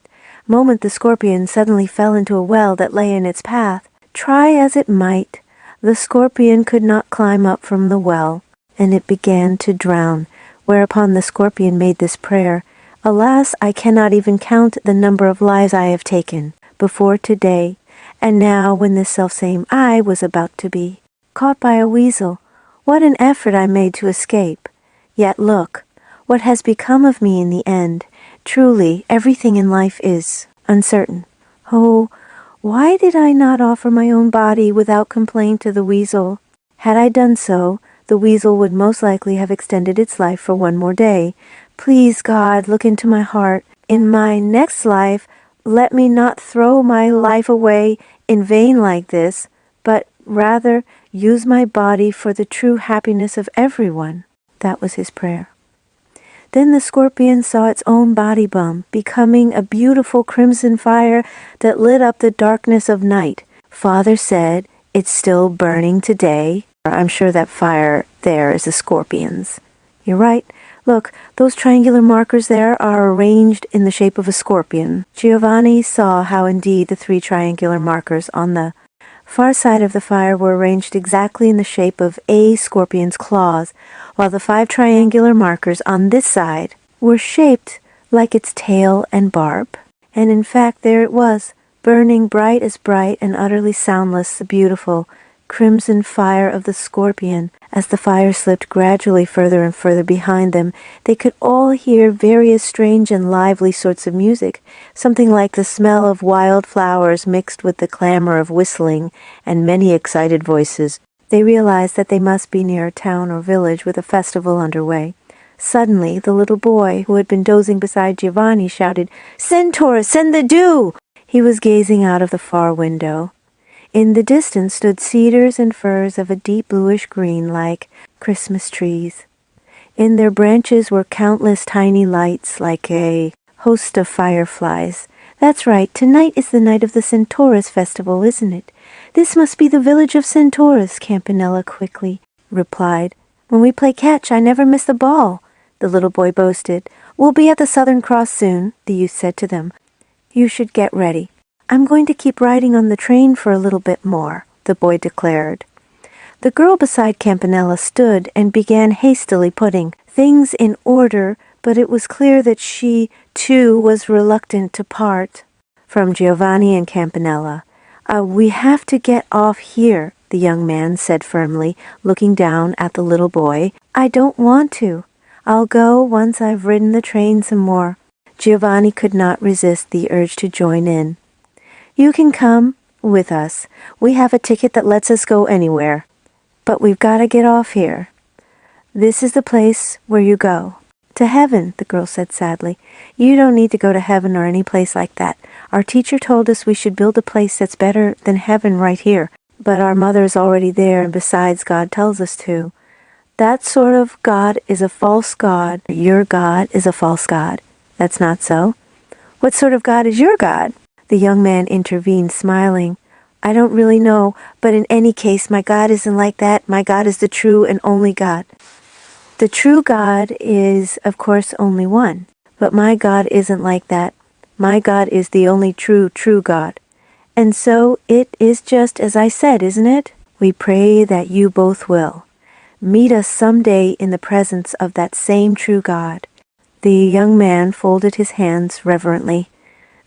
moment the scorpion suddenly fell into a well that lay in its path. Try as it might, the scorpion could not climb up from the well, and it began to drown, whereupon the scorpion made this prayer, Alas, I cannot even count the number of lives I have taken before today, and now when this selfsame I was about to be caught by a weasel, what an effort I made to escape. Yet look, what has become of me in the end. Truly, everything in life is uncertain. Oh, why did I not offer my own body without complaint to the weasel? Had I done so, the weasel would most likely have extended its life for one more day. Please, God, look into my heart. In my next life, let me not throw my life away in vain like this, but rather use my body for the true happiness of everyone. That was his prayer. Then the scorpion saw its own body becoming a beautiful crimson fire that lit up the darkness of night. Father said, it's still burning today. I'm sure that fire there is the scorpion's. You're right. Look, those triangular markers there are arranged in the shape of a scorpion. Giovanni saw how indeed the 3 triangular markers on the far side of the fire were arranged exactly in the shape of a scorpion's claws, while the 5 triangular markers on this side were shaped like its tail and barb. And in fact, there it was, burning bright as bright and utterly soundless, the beautiful crimson fire of the scorpion, As the fire slipped gradually further and further behind them, they could all hear various strange and lively sorts of music, something like the smell of wild flowers mixed with the clamor of whistling and many excited voices. They realized that they must be near a town or village with a festival underway. Suddenly, the little boy, who had been dozing beside Giovanni, shouted, "Centaur, send the dew!" He was gazing out of the far window. In the distance stood cedars and firs of a deep bluish green like Christmas trees. In their branches were countless tiny lights like a host of fireflies. "That's right, tonight is the night of the Centaurus festival, isn't it? This must be the village of Centaurus," Campanella quickly replied. "When we play catch, I never miss the ball," the little boy boasted. "We'll be at the Southern Cross soon," the youth said to them. "You should get ready." "I'm going to keep riding on the train for a little bit more," the boy declared. The girl beside Campanella stood and began hastily putting things in order, but it was clear that she, too, was reluctant to part from Giovanni and Campanella. We have to get off here," the young man said firmly, looking down at the little boy. "I don't want to. I'll go once I've ridden the train some more." Giovanni could not resist the urge to join in. "You can come with us. We have a ticket that lets us go anywhere. But we've got to get off here. This is the place where you go." "To heaven," the girl said sadly. "You don't need to go to heaven or any place like that. Our teacher told us we should build a place that's better than heaven right here. But our mother's already there, and besides, God tells us to. That sort of God is a false God. Your God is a false God. That's not so." "What sort of God is your God?" The young man intervened, smiling. "I don't really know, but in any case, my God isn't like that. My God is the true and only God. The true God is, of course, only one. But my God isn't like that. My God is the only true God. And so it is just as I said, isn't it? We pray that you both will meet us someday in the presence of that same true God." The young man folded his hands reverently.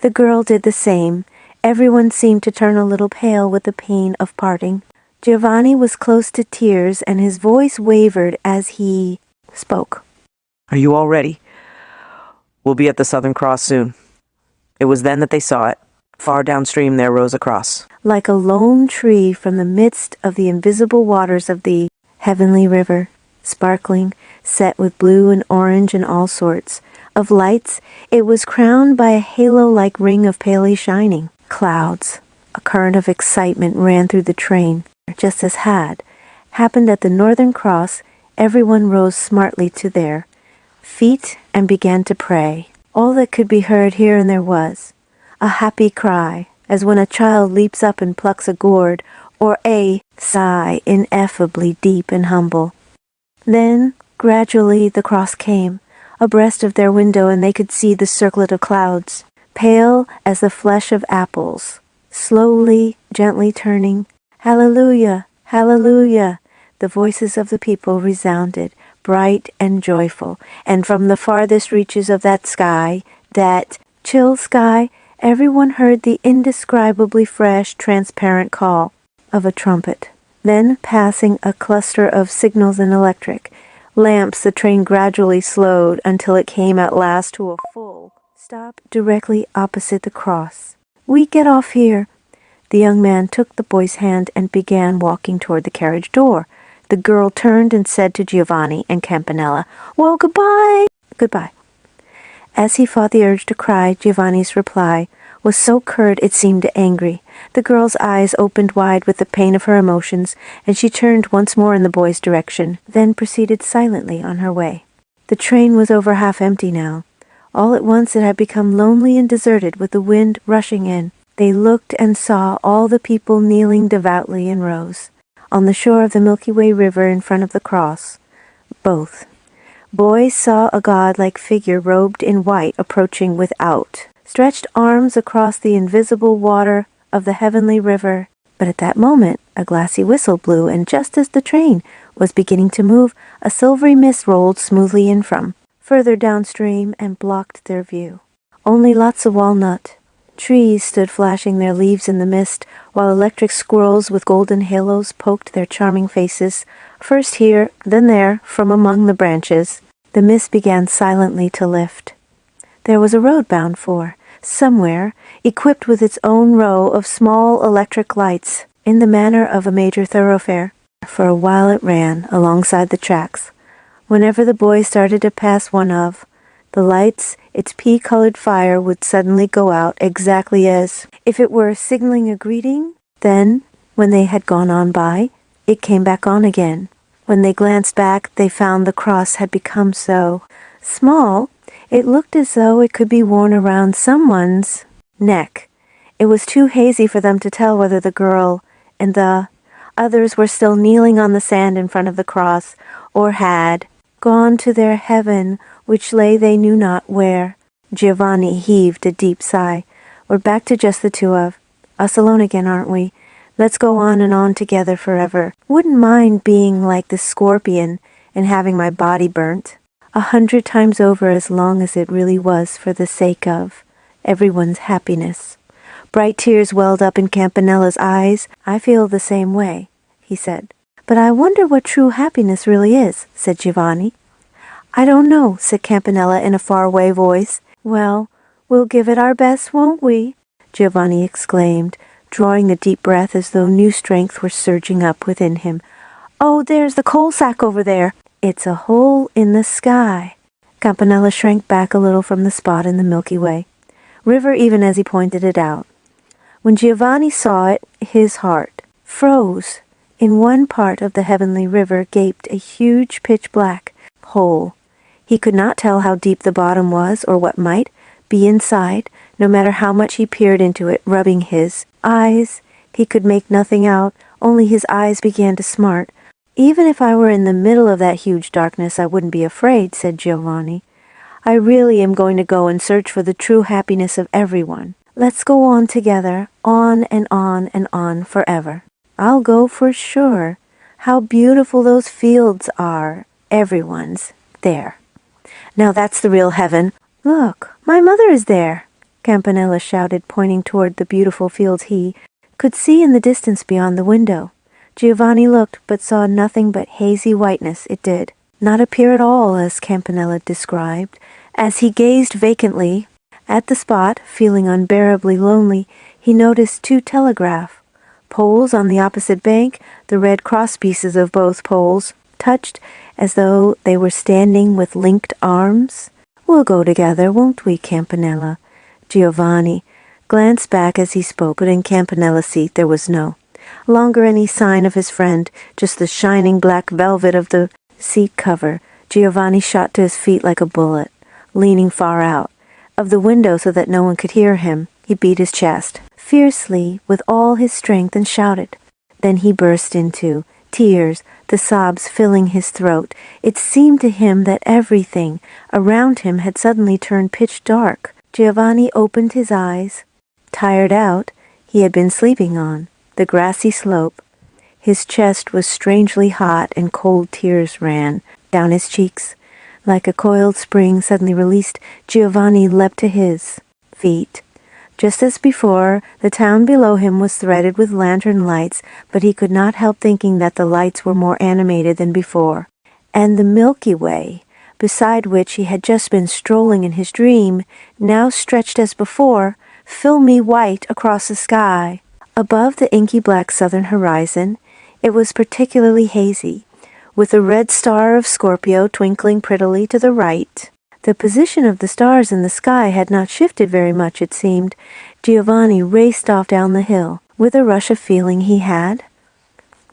The girl did the same. Everyone seemed to turn a little pale with the pain of parting. Giovanni was close to tears, and his voice wavered as he spoke. "Are you all ready? We'll be at the Southern Cross soon." It was then that they saw it. Far downstream there rose a cross. Like a lone tree from the midst of the invisible waters of the heavenly river, sparkling, set with blue and orange and all sorts of lights, it was crowned by a halo-like ring of palely shining clouds. A current of excitement ran through the train. Just as had happened at the Northern Cross, everyone rose smartly to their feet and began to pray. All that could be heard here and there was a happy cry, as when a child leaps up and plucks a gourd, or a sigh ineffably deep and humble. Then, gradually, the cross came abreast of their window, and they could see the circlet of clouds, pale as the flesh of apples, slowly, gently turning. "Hallelujah! Hallelujah!" The voices of the people resounded, bright and joyful, and from the farthest reaches of that sky, that chill sky, everyone heard the indescribably fresh, transparent call of a trumpet. Then, passing a cluster of signals and electric lamps, the train gradually slowed until it came at last to a full stop directly opposite the cross. "We get off here." The young man took the boy's hand and began walking toward the carriage door. The girl turned and said to Giovanni and Campanella, "Well, goodbye." "Goodbye." As he fought the urge to cry, Giovanni's reply was so curt it seemed angry. The girl's eyes opened wide with the pain of her emotions, and she turned once more in the boy's direction, then proceeded silently on her way. The train was over half empty now. All at once it had become lonely and deserted, with the wind rushing in. They looked and saw all the people kneeling devoutly in rows on the shore of the Milky Way River in front of the cross. Both boys saw a god-like figure robed in white approaching with outstretched arms across the invisible water of the heavenly river. But at that moment a glassy whistle blew, and just as the train was beginning to move, a silvery mist rolled smoothly in from further downstream and blocked their view. Only lots of walnut, Trees stood flashing their leaves in the mist, while electric squirrels with golden halos poked their charming faces, first here, then there, from among the branches. The mist began silently to lift. There was a road bound for, somewhere, equipped with its own row of small electric lights, in the manner of a major thoroughfare. For a while it ran alongside the tracks. Whenever the boy started to pass one of the lights, its pea-colored fire would suddenly go out exactly as if it were signaling a greeting. Then, when they had gone on by, it came back on again. When they glanced back, they found the cross had become so small, it looked as though it could be worn around someone's neck. It was too hazy for them to tell whether the girl and the others were still kneeling on the sand in front of the cross, or had gone to their heaven, which lay they knew not where. Giovanni heaved a deep sigh. We're back to just the two of us alone again, aren't we? Let's go on and on together forever. Wouldn't mind being like the scorpion and having my body burnt 100 times over, as long as it really was for the sake of everyone's happiness. Bright tears welled up in Campanella's eyes. I feel the same way, he said. But I wonder what true happiness really is, said Giovanni. I don't know, said Campanella in a faraway voice. Well, we'll give it our best, won't we? Giovanni exclaimed, drawing a deep breath as though new strength were surging up within him. Oh, there's the coal sack over there. It's a hole in the sky. Campanella shrank back a little from the spot in the Milky Way, river even as he pointed it out. When Giovanni saw it, his heart froze. In one part of the heavenly river gaped a huge pitch-black hole. He could not tell how deep the bottom was or what might be inside, no matter how much he peered into it, rubbing his eyes. He could make nothing out, only his eyes began to smart. Even if I were in the middle of that huge darkness, I wouldn't be afraid, said Giovanni. I really am going to go and search for the true happiness of everyone. Let's go on together, on and on and on forever. I'll go for sure. How beautiful those fields are. Everyone's there. Now that's the real heaven. Look, my mother is there, Campanella shouted, pointing toward the beautiful fields he could see in the distance beyond the window. Giovanni looked, but saw nothing but hazy whiteness. It did not appear at all as Campanella described. As he gazed vacantly at the spot, feeling unbearably lonely, he noticed 2 telegraph poles on the opposite bank. The red cross pieces of both poles touched as though they were standing with linked arms. We'll go together, won't we, Campanella? Giovanni glanced back as he spoke, but in Campanella's seat there was no longer any sign of his friend, just the shining black velvet of the seat cover. Giovanni shot to his feet like a bullet, leaning far out of the window so that no one could hear him. He beat his chest fiercely with all his strength and shouted. Then he burst into tears, the sobs filling his throat. It seemed to him that everything around him had suddenly turned pitch dark. Giovanni opened his eyes. Tired out, he had been sleeping on the grassy slope. His chest was strangely hot and cold tears ran down his cheeks. Like a coiled spring suddenly released, Giovanni leapt to his feet. Just as before, the town below him was threaded with lantern lights, but he could not help thinking that the lights were more animated than before. And the Milky Way, beside which he had just been strolling in his dream, now stretched as before, filmy white across the sky. Above the inky black southern horizon, it was particularly hazy, with the red star of Scorpio twinkling prettily to the right. The position of the stars in the sky had not shifted very much, it seemed. Giovanni raced off down the hill. With a rush of feeling he had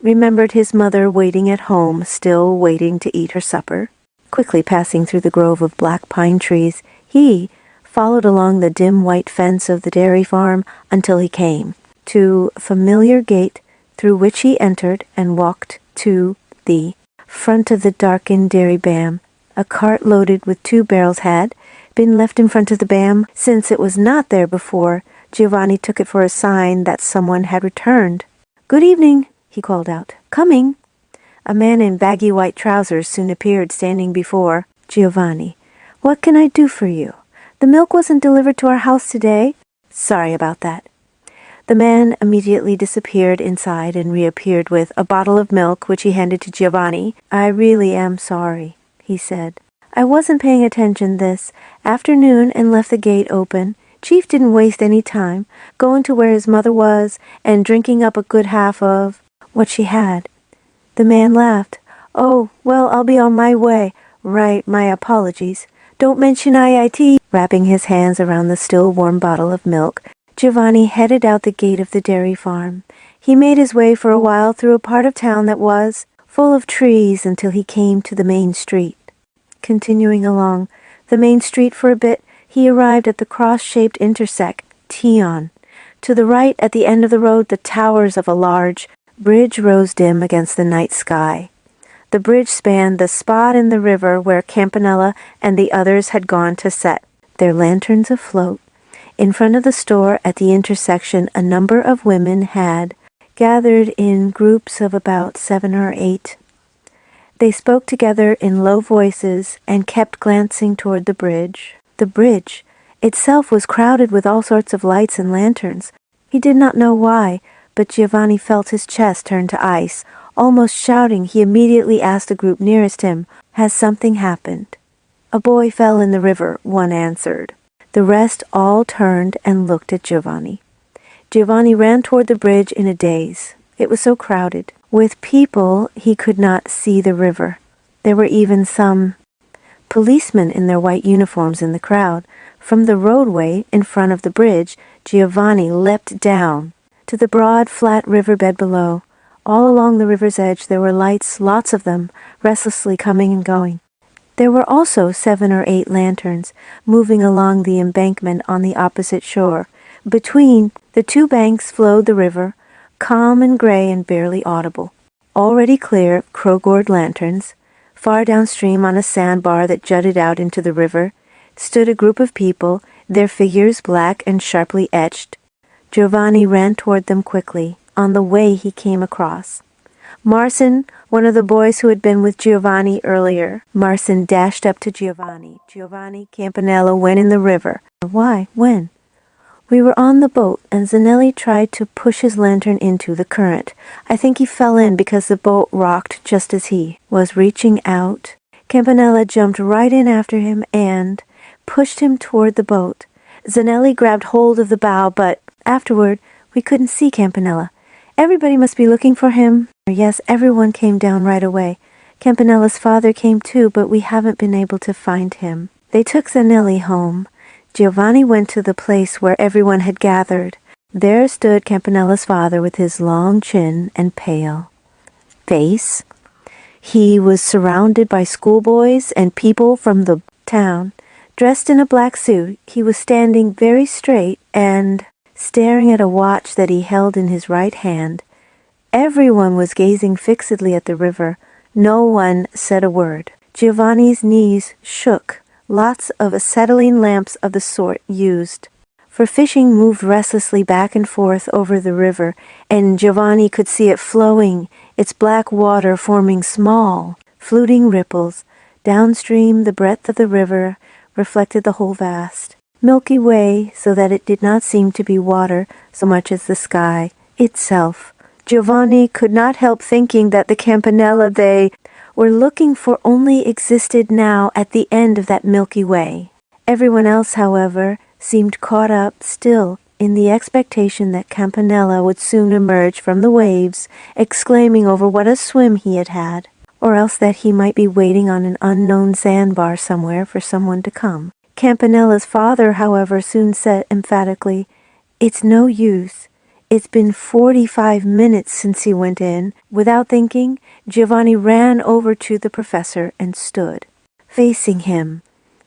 remembered his mother waiting at home, still waiting to eat her supper. Quickly passing through the grove of black pine trees, he followed along the dim white fence of the dairy farm until he came to a familiar gate, through which he entered and walked to the front of the darkened dairy bam. A cart loaded with 2 barrels had been left in front of the bam. Since it was not there before, Giovanni took it for a sign that someone had returned. "Good evening," he called out. "Coming." A man in baggy white trousers soon appeared, standing before Giovanni. "What can I do for you? The milk wasn't delivered to our house today," Sorry about that." The man immediately disappeared inside and reappeared with a bottle of milk, which he handed to Giovanni. "I really am sorry," he said. "I wasn't paying attention this afternoon and left the gate open. Chief didn't waste any time, going to where his mother was and drinking up a good half of what she had." The man laughed. "Oh, well, I'll be on my way. Right, my apologies. Don't mention IIT." Wrapping his hands around the still warm bottle of milk, Giovanni headed out the gate of the dairy farm. He made his way for a while through a part of town that was full of trees until he came to the main street. Continuing along the main street for a bit, he arrived at the cross-shaped intersection. To the right, at the end of the road, the towers of a large bridge rose dim against the night sky. The bridge spanned the spot in the river where Campanella and the others had gone to set their lanterns afloat. In front of the store at the intersection, a number of women had gathered in groups of about 7 or 8. They spoke together in low voices and kept glancing toward the bridge. The bridge itself was crowded with all sorts of lights and lanterns. He did not know why, but Giovanni felt his chest turn to ice. Almost shouting, he immediately asked the group nearest him, "Has something happened?" "A boy fell in the river," one answered. The rest all turned and looked at Giovanni. Giovanni ran toward the bridge in a daze. It was so crowded. With people, he could not see the river. There were even some policemen in their white uniforms in the crowd. From the roadway in front of the bridge, Giovanni leapt down to the broad, flat riverbed below. All along the river's edge there were lights, lots of them, restlessly coming and going. There were also 7 or 8 lanterns moving along the embankment on the opposite shore. Between the two banks flowed the river, calm and gray and barely audible. Already clear of crow-gored lanterns, far downstream on a sandbar that jutted out into the river, stood a group of people, their figures black and sharply etched. Giovanni ran toward them quickly. On the way he came across Marcin, one of the boys who had been with Giovanni earlier. Marcin dashed up to Giovanni. "Giovanni, Campanella went in the river." "Why? When?" "We were on the boat, and Zanelli tried to push his lantern into the current. I think he fell in because the boat rocked just as he was reaching out. Campanella jumped right in after him and pushed him toward the boat. Zanelli grabbed hold of the bow, but afterward we couldn't see Campanella. Everybody must be looking for him." "Yes, everyone came down right away. Campanella's father came too, but we haven't been able to find him. They took Zanelli home." Giovanni went to the place where everyone had gathered. There stood Campanella's father with his long chin and pale face. He was surrounded by schoolboys and people from the town. Dressed in a black suit, he was standing very straight and staring at a watch that he held in his right hand. Everyone was gazing fixedly at the river. No one said a word. Giovanni's knees shook. Lots of acetylene lamps of the sort used for fishing moved restlessly back and forth over the river, and Giovanni could see it flowing, its black water forming small, fluting ripples. Downstream, the breadth of the river reflected the whole vast Milky Way, so that it did not seem to be water so much as the sky itself. Giovanni could not help thinking that the Campanella they were looking for only existed now at the end of that Milky Way. Everyone else, however, seemed caught up still in the expectation that Campanella would soon emerge from the waves, exclaiming over what a swim he had had, or else that he might be waiting on an unknown sandbar somewhere for someone to come. Campanella's father, however, soon said emphatically, "It's no use. It's been 45 minutes since he went in." Without thinking, Giovanni ran over to the professor and stood facing him.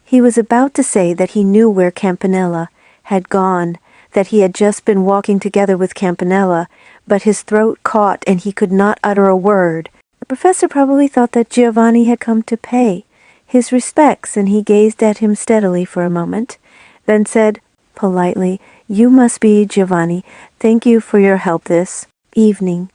He was about to say that he knew where Campanella had gone, that he had just been walking together with Campanella, but his throat caught and he could not utter a word. The professor probably thought that Giovanni had come to pay his respects, and he gazed at him steadily for a moment, then said politely, "You must be Giovanni. Thank you for your help this evening."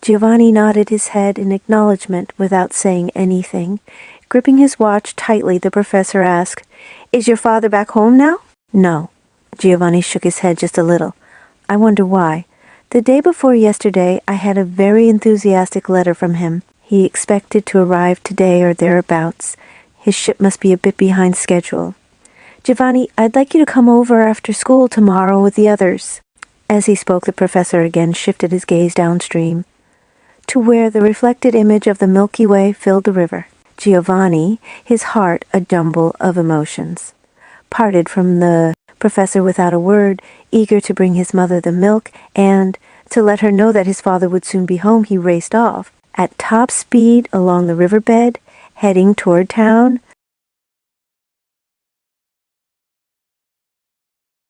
Giovanni nodded his head in acknowledgement without saying anything. Gripping his watch tightly, the professor asked, "Is your father back home now?" "No." Giovanni shook his head just a little. I wonder why. The day before yesterday, I had a very enthusiastic letter from him. He expected to arrive today or thereabouts. His ship must be a bit behind schedule. Giovanni, I'd like you to come over after school tomorrow with the others. As he spoke, the professor again shifted his gaze downstream to where the reflected image of the Milky Way filled the river. Giovanni, his heart a jumble of emotions, parted from the professor without a word, eager to bring his mother the milk, and to let her know that his father would soon be home. He raced off at top speed along the riverbed, heading toward town,